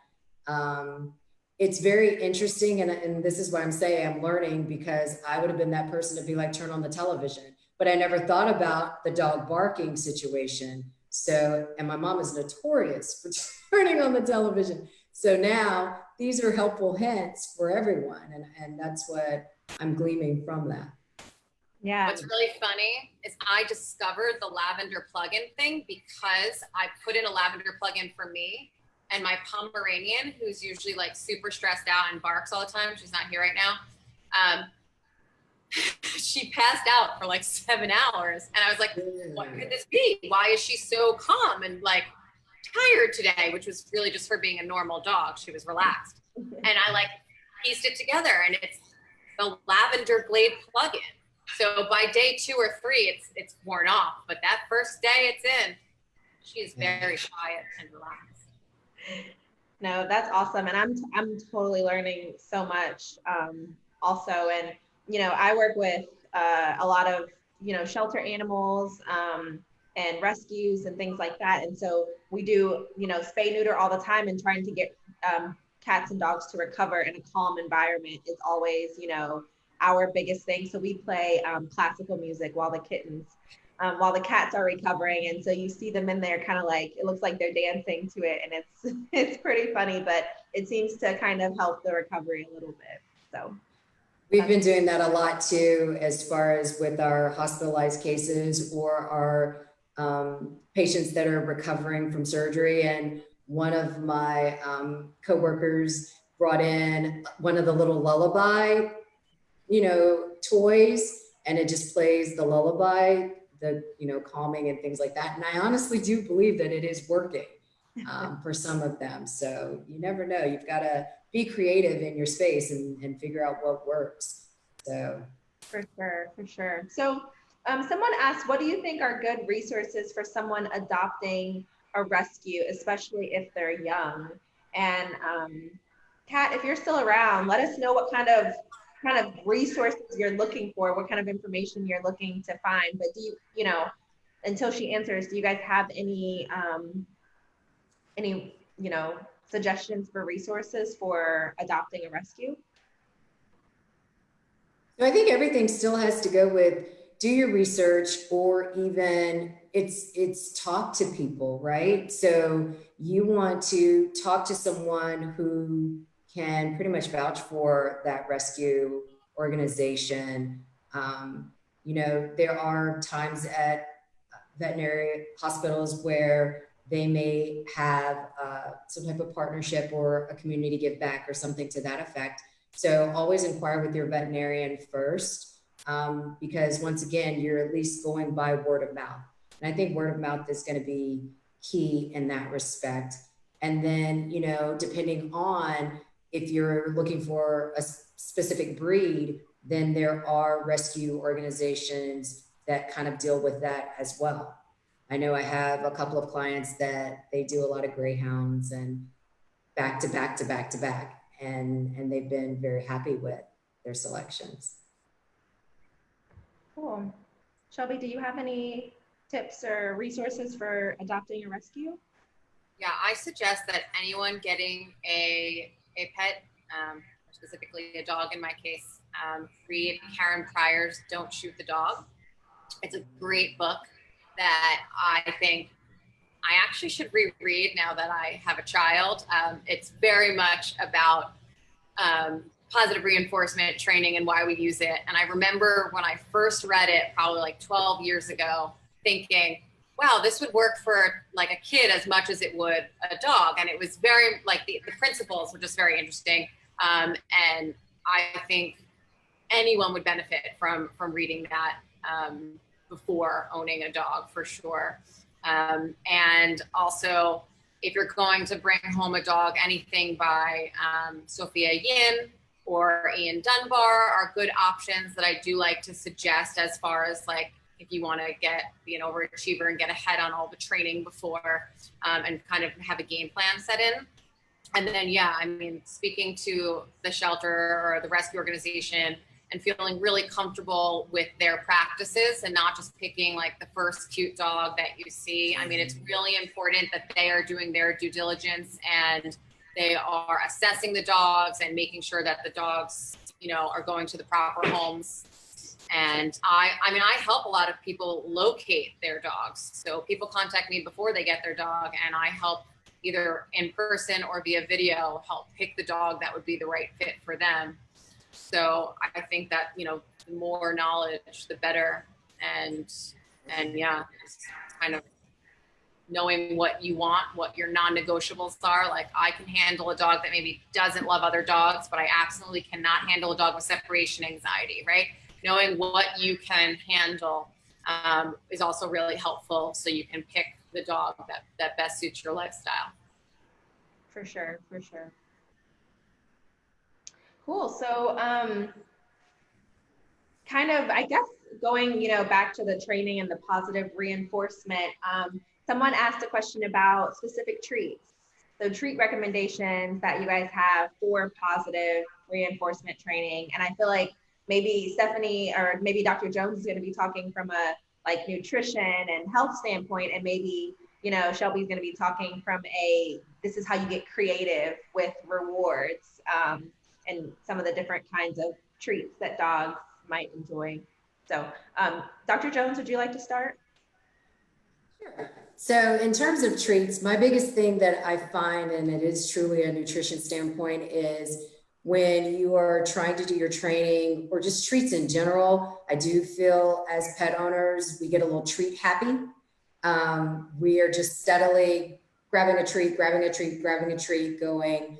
it's very interesting. And this is what I'm saying, I'm learning, because I would have been that person to be like, turn on the television. But I never thought about the dog barking situation. So, and my mom is notorious for turning on the television. So now these are helpful hints for everyone. And that's what I'm gleaming from that. Yeah. What's really funny is I discovered the lavender plug-in thing because I put in a lavender plug-in for me, and my Pomeranian, who's usually like super stressed out and barks all the time, she's not here right now, she passed out for like 7 hours. And I was like, what could this be? Why is she so calm and like tired today? Which was really just her being a normal dog. She was relaxed. And I like pieced it together, and it's the lavender Glade plug-in. So by day 2 or 3, it's worn off. But that first day it's in, she is very quiet and relaxed. No, that's awesome. And I'm totally learning so much also. And, you know, I work with a lot of, you know, shelter animals and rescues and things like that. And so we do, you know, spay neuter all the time, and trying to get cats and dogs to recover in a calm environment is always, you know, our biggest thing. So we play classical music while the cats are recovering. And so you see them in there kind of like, it looks like they're dancing to it, and it's pretty funny, but it seems to kind of help the recovery a little bit. So we've been doing that a lot too, as far as with our hospitalized cases or our patients that are recovering from surgery. And one of my coworkers brought in one of the little lullaby, you know, toys, and it just plays the lullaby, the, you know, calming and things like that. And I honestly do believe that it is working for some of them. So you never know. You've got to be creative in your space and figure out what works. So for sure. So someone asked, what do you think are good resources for someone adopting a rescue, especially if they're young? And Kat, if you're still around, let us know what kind of resources you're looking for, what kind of information you're looking to find. But do you know, until she answers, do you guys have any you know, suggestions for resources for adopting a rescue? So I think everything still has to go with do your research, or even it's talk to people, right? So you want to talk to someone who can pretty much vouch for that rescue organization. You know, there are times at veterinary hospitals where they may have some type of partnership or a community give back or something to that effect. So always inquire with your veterinarian first, because once again, you're at least going by word of mouth. And I think word of mouth is going to be key in that respect. And then, you know, depending on if you're looking for a specific breed, then there are rescue organizations that kind of deal with that as well. I know I have a couple of clients that they do a lot of greyhounds and back to back to back to back, and they've been very happy with their selections. Cool. Shelby, do you have any tips or resources for adopting a rescue? Yeah, I suggest that anyone getting a pet, specifically a dog in my case, read Karen Pryor's Don't Shoot the Dog. It's a great book that I think I actually should reread now that I have a child. It's very much about positive reinforcement training and why we use it. And I remember when I first read it, probably like 12 years ago, thinking, wow, this would work for like a kid as much as it would a dog. And it was very, like the principles were just very interesting. And I think anyone would benefit from reading that before owning a dog, for sure. And also, if you're going to bring home a dog, anything by Sophia Yin or Ian Dunbar are good options that I do like to suggest, as far as like if you want to be an overachiever and get ahead on all the training before and kind of have a game plan set in. And then, yeah, I mean, speaking to the shelter or the rescue organization and feeling really comfortable with their practices and not just picking like the first cute dog that you see. I mean, it's really important that they are doing their due diligence and They are assessing the dogs and making sure that the dogs, you know, are going to the proper homes. And I mean, I help a lot of people locate their dogs. So people contact me before they get their dog, and I help either in person or via video, help pick the dog that would be the right fit for them. So I think that, you know, the more knowledge, the better. And yeah, it's kind of knowing what you want, what your non-negotiables are. Like, I can handle a dog that maybe doesn't love other dogs, but I absolutely cannot handle a dog with separation anxiety, right? Knowing what you can handle is also really helpful, so you can pick the dog that best suits your lifestyle. For sure, for sure. Cool. So kind of, I guess, going, you know, back to the training and the positive reinforcement, someone asked a question about specific treats. So treat recommendations that you guys have for positive reinforcement training. And I feel like maybe Stephanie or maybe Dr. Jones is going to be talking from a like nutrition and health standpoint, and maybe, you know, Shelby's going to be talking from a, this is how you get creative with rewards and some of the different kinds of treats that dogs might enjoy. So Dr. Jones, would you like to start? Sure. So in terms of treats, my biggest thing that I find, and it is truly a nutrition standpoint, is when you are trying to do your training or just treats in general, I do feel as pet owners, we get a little treat happy. We are just steadily grabbing a treat, going.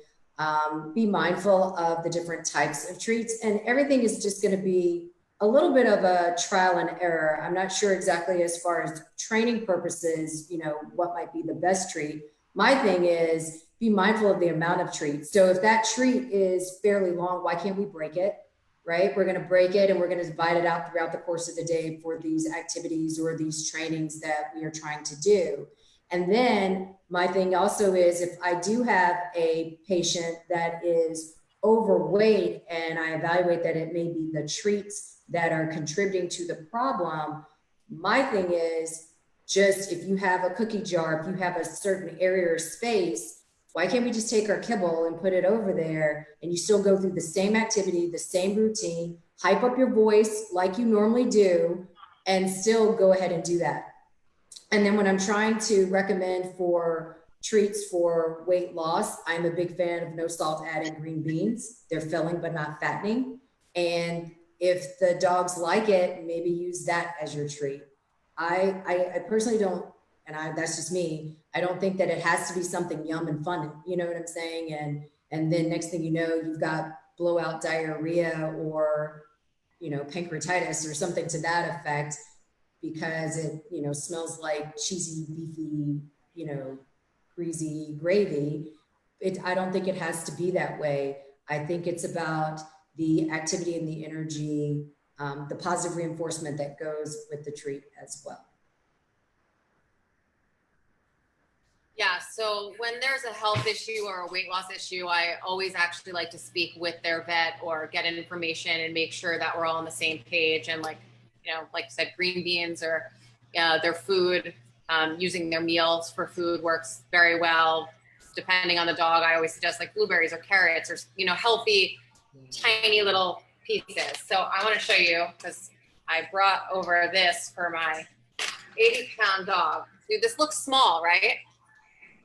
Be mindful of the different types of treats, and everything is just going to be a little bit of a trial and error. I'm not sure exactly as far as training purposes, you know, what might be the best treat. My thing is be mindful of the amount of treats. So if that treat is fairly long, why can't we break it, right? We're going to break it and we're going to divide it out throughout the course of the day for these activities or these trainings that we are trying to do. And then my thing also is, if I do have a patient that is overweight and I evaluate that it may be the treats that are contributing to the problem, my thing is, just if you have a cookie jar, if you have a certain area or space, why can't we just take our kibble and put it over there, and you still go through the same activity, the same routine, hype up your voice like you normally do, and still go ahead and do that. And then when I'm trying to recommend for treats for weight loss, I'm a big fan of no salt added green beans. They're filling but not fattening. And if the dogs like it, maybe use that as your treat. I personally don't, and that's just me, I don't think that it has to be something yum and fun, you know what I'm saying? And then next thing you know, you've got blowout diarrhea or, you know, pancreatitis or something to that effect, because it, you know, smells like cheesy, beefy, you know, greasy gravy. I don't think it has to be that way. I think it's about the activity and the energy, the positive reinforcement that goes with the treat as well. Yeah, so when there's a health issue or a weight loss issue, I always actually like to speak with their vet or get information and make sure that we're all on the same page. And like, you know, like you said, green beans or their food, using their meals for food works very well. Depending on the dog, I always suggest like blueberries or carrots or, you know, healthy, tiny little pieces. So I want to show you, because I brought over this for my 80-pound dog. Dude, this looks small, right?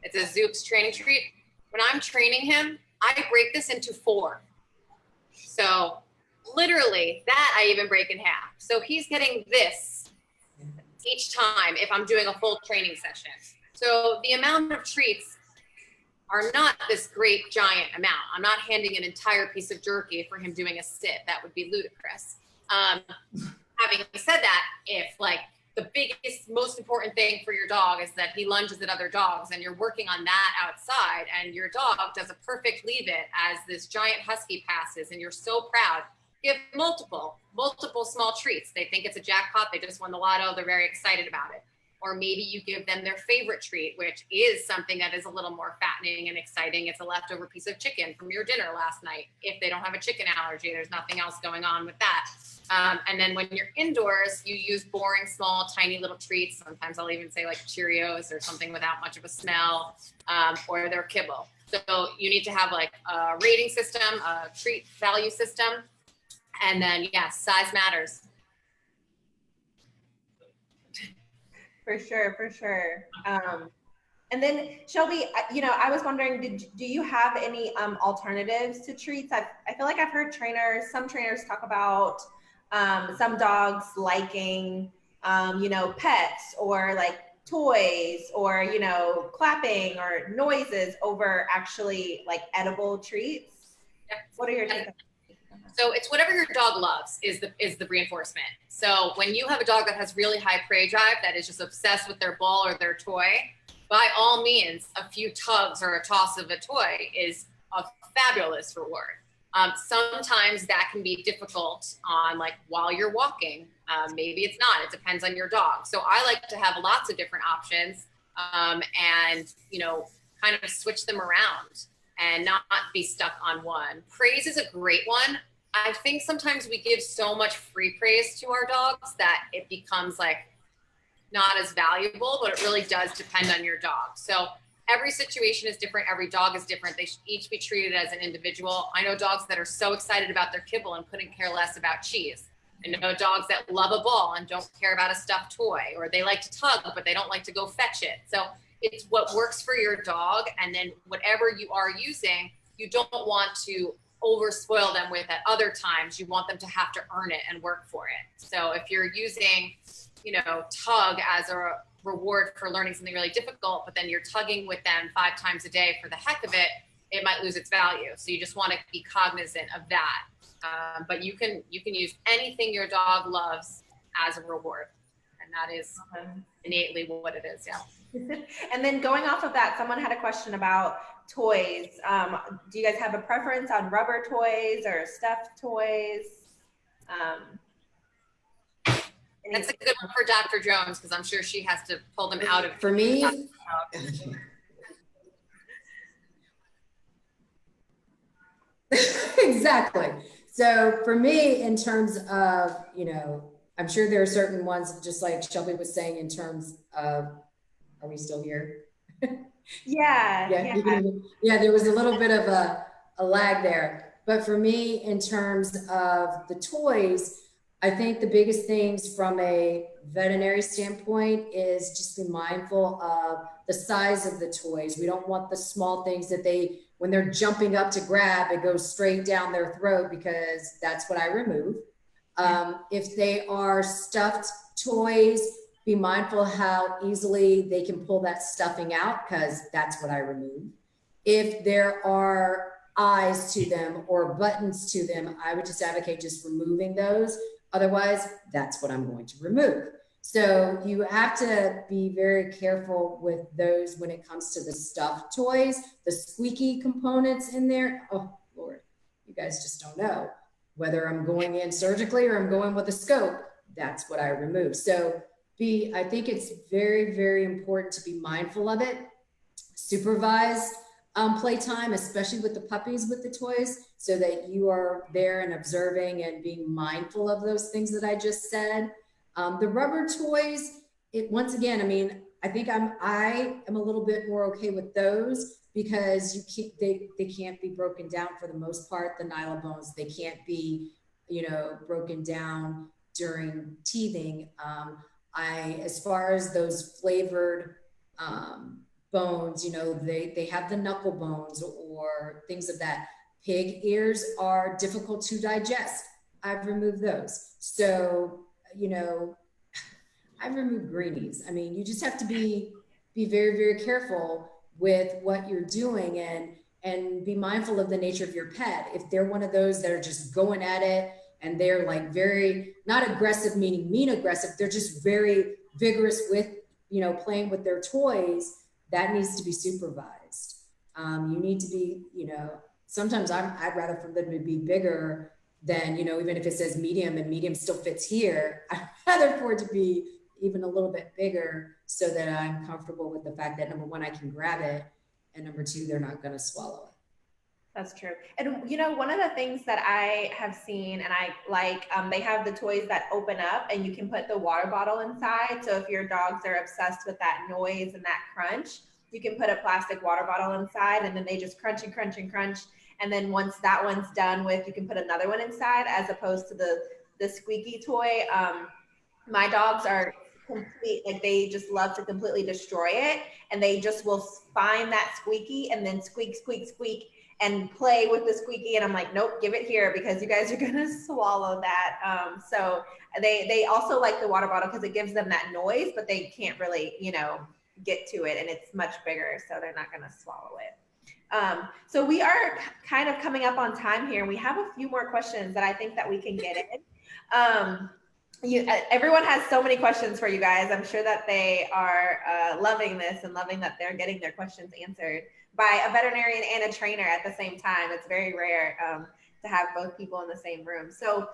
It's a Zoop's training treat. When I'm training him, I break this into 4. So literally that I even break in half. So he's getting this each time if I'm doing a full training session. So the amount of treats are not this great giant amount. I'm not handing an entire piece of jerky for him doing a sit. That would be ludicrous. Having said that, if like the biggest, most important thing for your dog is that he lunges at other dogs and you're working on that outside and your dog does a perfect leave it as this giant husky passes and you're so proud, give multiple small treats. They think it's a jackpot. They just won the lotto. They're very excited about it. or maybe you give them their favorite treat, which is something that is a little more fattening and exciting. It's a leftover piece of chicken from your dinner last night. If they don't have a chicken allergy, there's nothing else going on with that. And then when you're indoors, you use boring, small, tiny little treats. Sometimes I'll even say like Cheerios or something without much of a smell, or their kibble. So you need to have like a rating system, a treat value system. And then, yes, size matters. For sure, for sure. And then Shelby, I was wondering, do you have any alternatives to treats? I feel like I've heard some trainers talk about some dogs liking, pets or like toys or, clapping or noises over actually like edible treats. Yep. What are your takes? So it's whatever your dog loves is the reinforcement. So when you have a dog that has really high prey drive, that is just obsessed with their ball or their toy, by all means, a few tugs or a toss of a toy is a fabulous reward. Sometimes that can be difficult on like while you're walking. Maybe it's not, it depends on your dog. So I like to have lots of different options, and, kind of switch them around and not be stuck on one. Praise is a great one. I think sometimes we give so much free praise to our dogs that it becomes like not as valuable, but it really does depend on your dog. So every situation is different. Every dog is different. They should each be treated as an individual. I know dogs that are so excited about their kibble and couldn't care less about cheese. I know dogs that love a ball and don't care about a stuffed toy, or they like to tug, but they don't like to go fetch it. So it's what works for your dog. And then whatever you are using, you don't want to over spoil them with at other times. You want them to have to earn it and work for it. So if you're using, tug as a reward for learning something really difficult, but then you're tugging with them 5 times a day for the heck of it, it might lose its value. So you just want to be cognizant of that. But you can use anything your dog loves as a reward. And that is innately what it is. Yeah. And then going off of that, someone had a question about toys. Do you guys have a preference on rubber toys or stuffed toys? That's a good one for Dr. Jones, because I'm sure she has to pull them out of. For me, exactly. So for me, in terms of, I'm sure there are certain ones, just like Shelby was saying, in terms of, are we still here? Yeah. There was a little bit of a lag there. But for me, in terms of the toys, I think the biggest things from a veterinary standpoint is just be mindful of the size of the toys. We don't want the small things that when they're jumping up to grab, it goes straight down their throat, because that's what I remove. If they are stuffed toys, be mindful how easily they can pull that stuffing out, because that's what I remove. If there are eyes to them or buttons to them, I would just advocate just removing those. Otherwise, that's what I'm going to remove. So you have to be very careful with those when it comes to the stuffed toys, the squeaky components in there. Oh, Lord, you guys just don't know whether I'm going in surgically or I'm going with a scope. That's what I remove. So I think it's very, very important to be mindful of it. Supervised playtime, especially with the puppies with the toys, so that you are there and observing and being mindful of those things that I just said. The rubber toys, once again, I think I am a little bit more okay with those, because they can't be broken down for the most part. The nyla bones, they can't be, broken down during teething. As far as those flavored bones, they have the knuckle bones or things of that. Pig ears are difficult to digest. I've removed those. So, I've removed greenies. You just have to be very, very careful with what you're doing and be mindful of the nature of your pet. If they're one of those that are just going at it and they're like very, not aggressive, meaning mean aggressive, they're just very vigorous with, playing with their toys, that needs to be supervised. You need to be, sometimes I'd rather for them to be bigger than, even if it says medium and medium still fits here, I'd rather for it to be, even a little bit bigger so that I'm comfortable with the fact that number one, I can grab it, and number two, they're not going to swallow it. That's true. And you know, one of the things that I have seen and I like, they have the toys that open up and you can put the water bottle inside. So if your dogs are obsessed with that noise and that crunch, you can put a plastic water bottle inside and then they just crunch and crunch and crunch. And then once that one's done with, you can put another one inside as opposed to the squeaky toy. My dogs are complete, like they just love to completely destroy it. And they just will find that squeaky and then squeak, squeak, squeak, and play with the squeaky. And I'm like, nope, give it here because you guys are gonna swallow that. So they also like the water bottle because it gives them that noise, but they can't really, you know, get to it and it's much bigger. So they're not gonna swallow it. So we are kind of coming up on time here. We have a few more questions that I think that we can get in. Everyone has so many questions for you guys. I'm sure that they are loving this and loving that they're getting their questions answered by a veterinarian and a trainer at the same time. It's very rare to have both people in the same room. So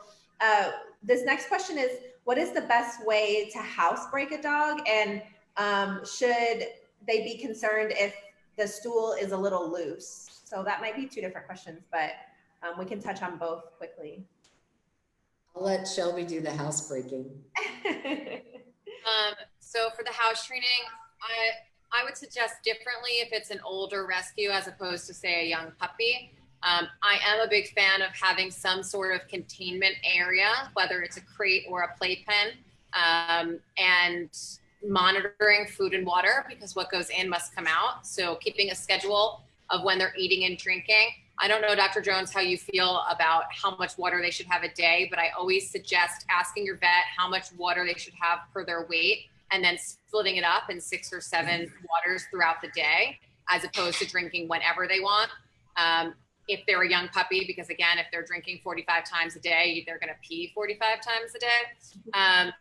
this next question is, what is the best way to housebreak a dog? And should they be concerned if the stool is a little loose? So that might be two different questions, but we can touch on both quickly. I'll let Shelby do the housebreaking. So for the house training, I would suggest differently if it's an older rescue as opposed to, say, a young puppy. I am a big fan of having some sort of containment area, whether it's a crate or a playpen, and monitoring food and water because what goes in must come out. So keeping a schedule of when they're eating and drinking. I don't know, Dr. Jones, how you feel about how much water they should have a day, but I always suggest asking your vet how much water they should have per their weight and then splitting it up in 6 or 7 waters throughout the day, as opposed to drinking whenever they want. If they're a young puppy, because again, if they're drinking 45 times a day, they're gonna pee 45 times a day.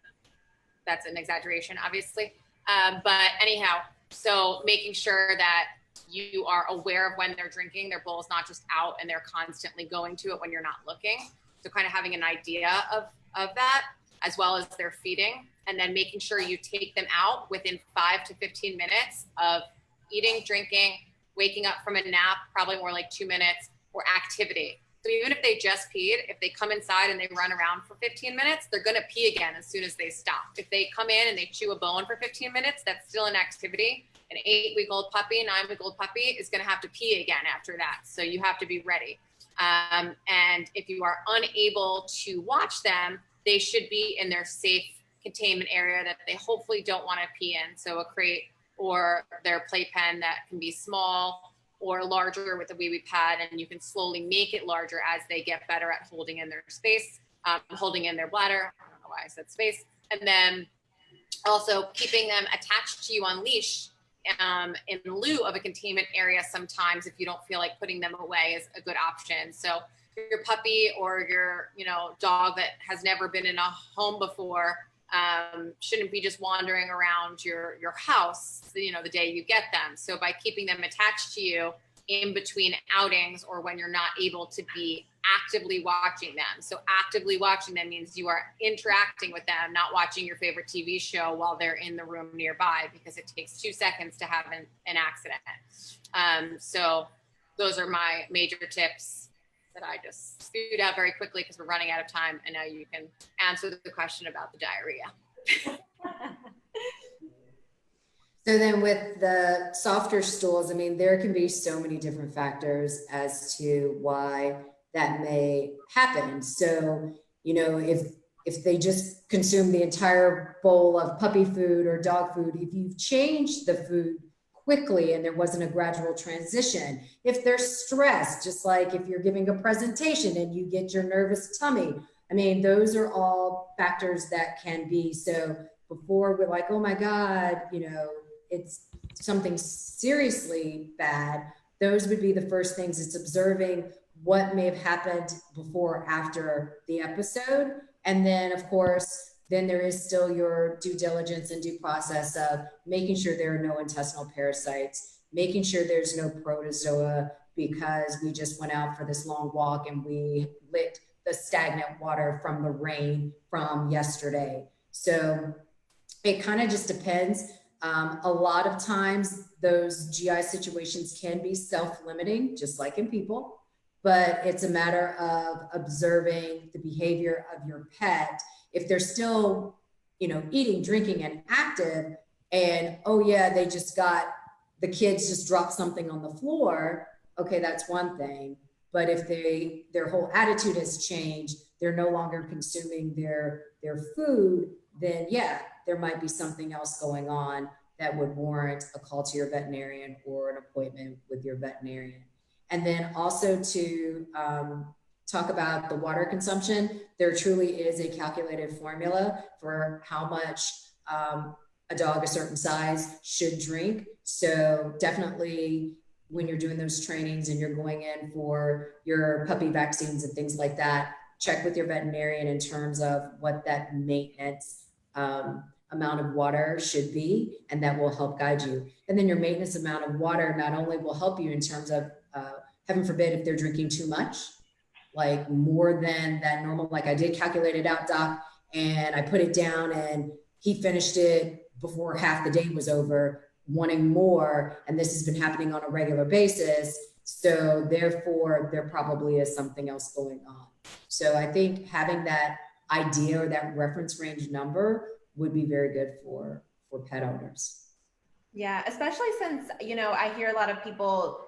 That's an exaggeration, obviously. But anyhow, so making sure that you are aware of when they're drinking, their bowl is not just out and they're constantly going to it when you're not looking. So kind of having an idea of that, as well as their feeding, and then making sure you take them out within 5 to 15 minutes of eating, drinking, waking up from a nap, probably more like 2 minutes, or activity. So even if they just peed, if they come inside and they run around for 15 minutes, they're gonna pee again as soon as they stop. If they come in and they chew a bone for 15 minutes, that's still an activity. An 8-week-old puppy, 9-week-old puppy is gonna have to pee again after that. So you have to be ready. And if you are unable to watch them, they should be in their safe containment area that they hopefully don't wanna pee in. So a crate or their playpen that can be small or larger with a wee wee pad, and you can slowly make it larger as they get better at holding in their space, holding in their bladder. I don't know why I said space. And then also keeping them attached to you on leash in lieu of a containment area sometimes if you don't feel like putting them away is a good option. So your puppy or your dog that has never been in a home before shouldn't be just wandering around your house, the day you get them. So by keeping them attached to you in between outings or when you're not able to be actively watching them. So actively watching them means you are interacting with them, not watching your favorite TV show while they're in the room nearby, because it takes 2 seconds to have an accident. So those are my major tips that I just spewed out very quickly because we're running out of time, and now you can answer the question about the diarrhea. So then with the softer stools, I mean, there can be so many different factors as to why that may happen. So, if they just consume the entire bowl of puppy food or dog food, if you've changed the food quickly and there wasn't a gradual transition, if they're stressed, just like if you're giving a presentation and you get your nervous tummy, I mean, those are all factors that can be. So before we're like, oh my God, it's something seriously bad, those would be the first things. It's observing what may have happened before or after the episode. And then of course, then there is still your due diligence and due process of making sure there are no intestinal parasites, making sure there's no protozoa, because we just went out for this long walk and we licked the stagnant water from the rain from yesterday. So It kind of just depends. A lot of times those GI situations can be self-limiting, just like in people, but it's a matter of observing the behavior of your pet. If they're still, eating, drinking, and active, and oh yeah, the kids just dropped something on the floor, okay, that's one thing. But if their whole attitude has changed, they're no longer consuming their food, then yeah, there might be something else going on that would warrant a call to your veterinarian or an appointment with your veterinarian. And then also to talk about the water consumption, there truly is a calculated formula for how much a dog a certain size should drink. So definitely when you're doing those trainings and you're going in for your puppy vaccines and things like that, check with your veterinarian in terms of what that maintenance amount of water should be, and that will help guide you. And then your maintenance amount of water not only will help you in terms of, heaven forbid, if they're drinking too much, like more than that normal, like I did calculate it out, Doc, and I put it down and he finished it before half the day was over, wanting more, and this has been happening on a regular basis. So therefore, there probably is something else going on. So I think having that idea or that reference range number would be very good for pet owners. Yeah, especially since, I hear a lot of people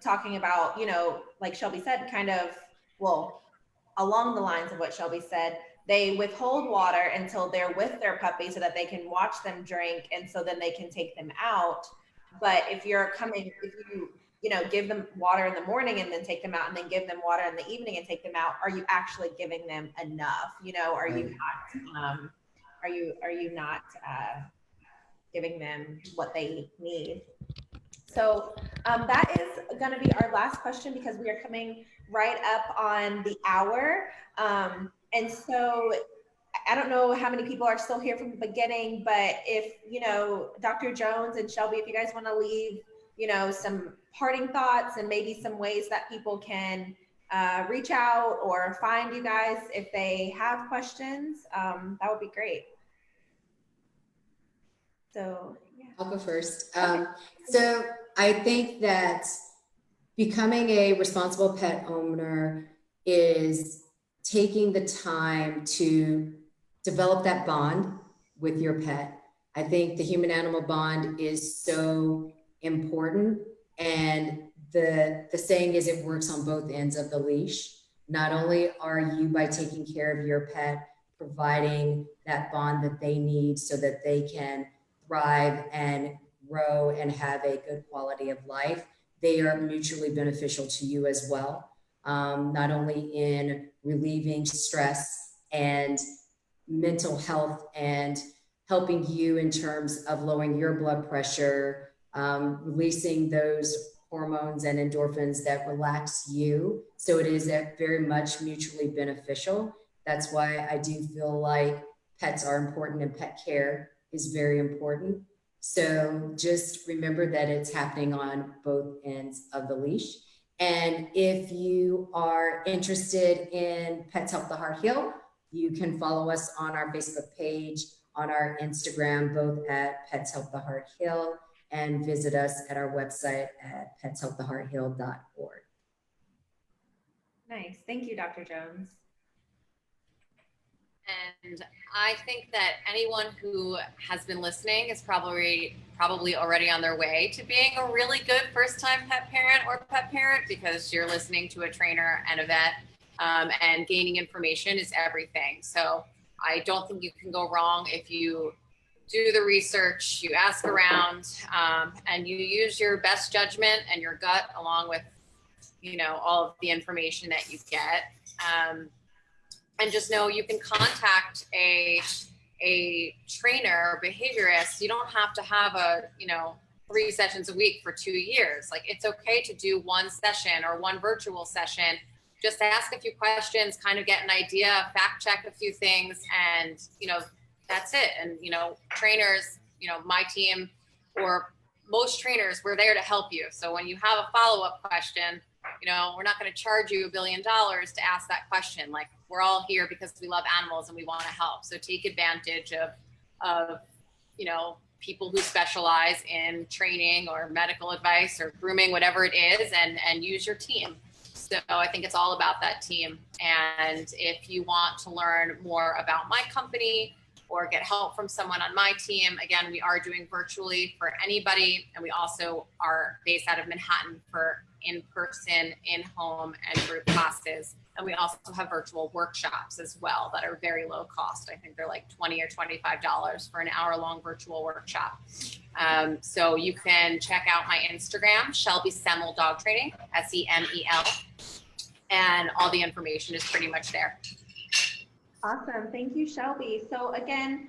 talking about, like Shelby said, kind of, well, along the lines of what Shelby said, they withhold water until they're with their puppy so that they can watch them drink, and so then they can take them out. But if you give them water in the morning and then take them out, and then give them water in the evening and take them out, are you actually giving them enough? Are you not are you not giving them what they need? So that is going to be our last question, because we are coming right up on the hour. And so I don't know how many people are still here from the beginning, but if, Dr. Jones and Shelby, if you guys want to leave, some parting thoughts and maybe some ways that people can reach out or find you guys if they have questions, that would be great. So, yeah. I'll go first. Okay. So I think that becoming a responsible pet owner is taking the time to develop that bond with your pet. I think the human animal bond is so important. And the saying is, it works on both ends of the leash. Not only are you, by taking care of your pet, providing that bond that they need so that they can thrive and grow and have a good quality of life, they are mutually beneficial to you as well. Not only in relieving stress and mental health and helping you in terms of lowering your blood pressure, releasing those hormones and endorphins that relax you. So it is very much mutually beneficial. That's why I do feel like pets are important and pet care is very important. So just remember that it's happening on both ends of the leash. And if you are interested in Pets Help the Heart Heal, you can follow us on our Facebook page, on our Instagram, both at Pets Help the Heart Heal, and visit us at our website at petshelptheheartheal.org. Nice. Thank you, Dr. Jones. And I think that anyone who has been listening is probably already on their way to being a really good first-time pet parent or pet parent, because you're listening to a trainer and a vet, and gaining information is everything. So I don't think you can go wrong if you do the research, you ask around, and you use your best judgment and your gut along with, all of the information that you get. And just know you can contact a trainer or behaviorist. You don't have to have 3 sessions a week for 2 years. Like, it's okay to do one session or one virtual session. Just ask a few questions, kind of get an idea, fact check a few things, and, that's it. And, trainers, my team or most trainers, we're there to help you. So when you have a follow-up question, we're not going to charge you $1 billion to ask that question. Like, we're all here because we love animals and we want to help. So take advantage of, you know, people who specialize in training or medical advice or grooming, whatever it is, and use your team. So I think it's all about that team. And if you want to learn more about my company or get help from someone on my team, again, we are doing virtually for anybody. And we also are based out of Manhattan for in-person, in-home, and group classes. And we also have virtual workshops as well that are very low cost. I think they're like $20 or $25 for an hour-long virtual workshop. So you can check out my Instagram, Shelby Semel-Dog Training, SEMEL, and all the information is pretty much there. Awesome. Thank you, Shelby. So again,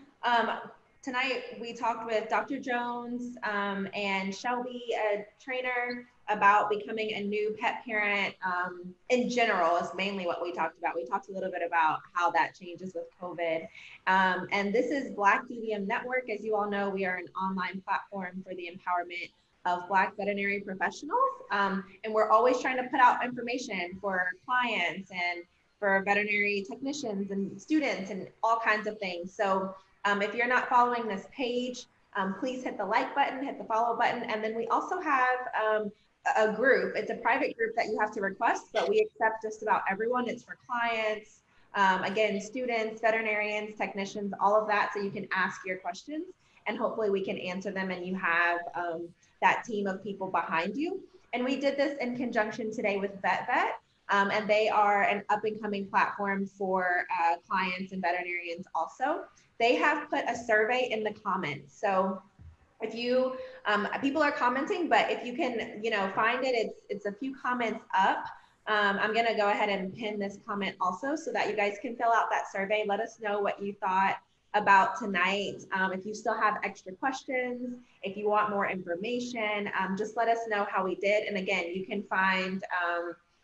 tonight we talked with Dr. Jones and Shelby, a trainer, about becoming a new pet parent. In general is mainly what we talked about. We talked a little bit about how that changes with COVID. And this is BlackDVM Network. As you all know, we are an online platform for the empowerment of Black veterinary professionals. And we're always trying to put out information for clients and for veterinary technicians and students and all kinds of things. So if you're not following this page, please hit the like button, hit the follow button. And then we also have a group. It's a private group that you have to request, but we accept just about everyone. It's for clients, again, students, veterinarians, technicians, all of that. So you can ask your questions and hopefully we can answer them and you have that team of people behind you. And we did this in conjunction today with VetVet. And they are an up-and-coming platform for clients and veterinarians also. They have put a survey in the comments. So if you, people are commenting, but if you can, you know, find it, it's a few comments up. I'm gonna go ahead and pin this comment also so that you guys can fill out that survey. Let us know what you thought about tonight. If you still have extra questions, if you want more information, just let us know how we did. And again, you can find,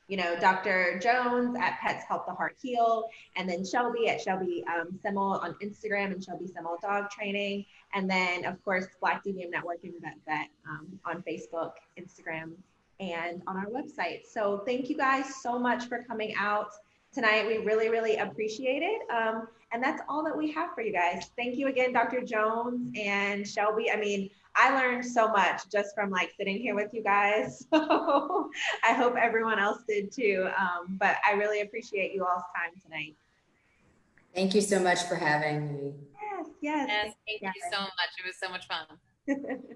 you know, Dr. Jones at Pets Help the Heart Heal, and then Shelby at Shelby Semel on Instagram and Shelby Semel-Dog Training. And then of course, BlackDVM Network and VetVet on Facebook, Instagram, and on our website. So thank you guys so much for coming out tonight. We really, really appreciate it. And that's all that we have for you guys. Thank you again, Dr. Jones and Shelby. I mean, I learned so much just from like sitting here with you guys. So I hope everyone else did too. But I really appreciate you all's time tonight. Thank you so much for having me. Yes, yes. Yes, thank you so much. It was so much fun.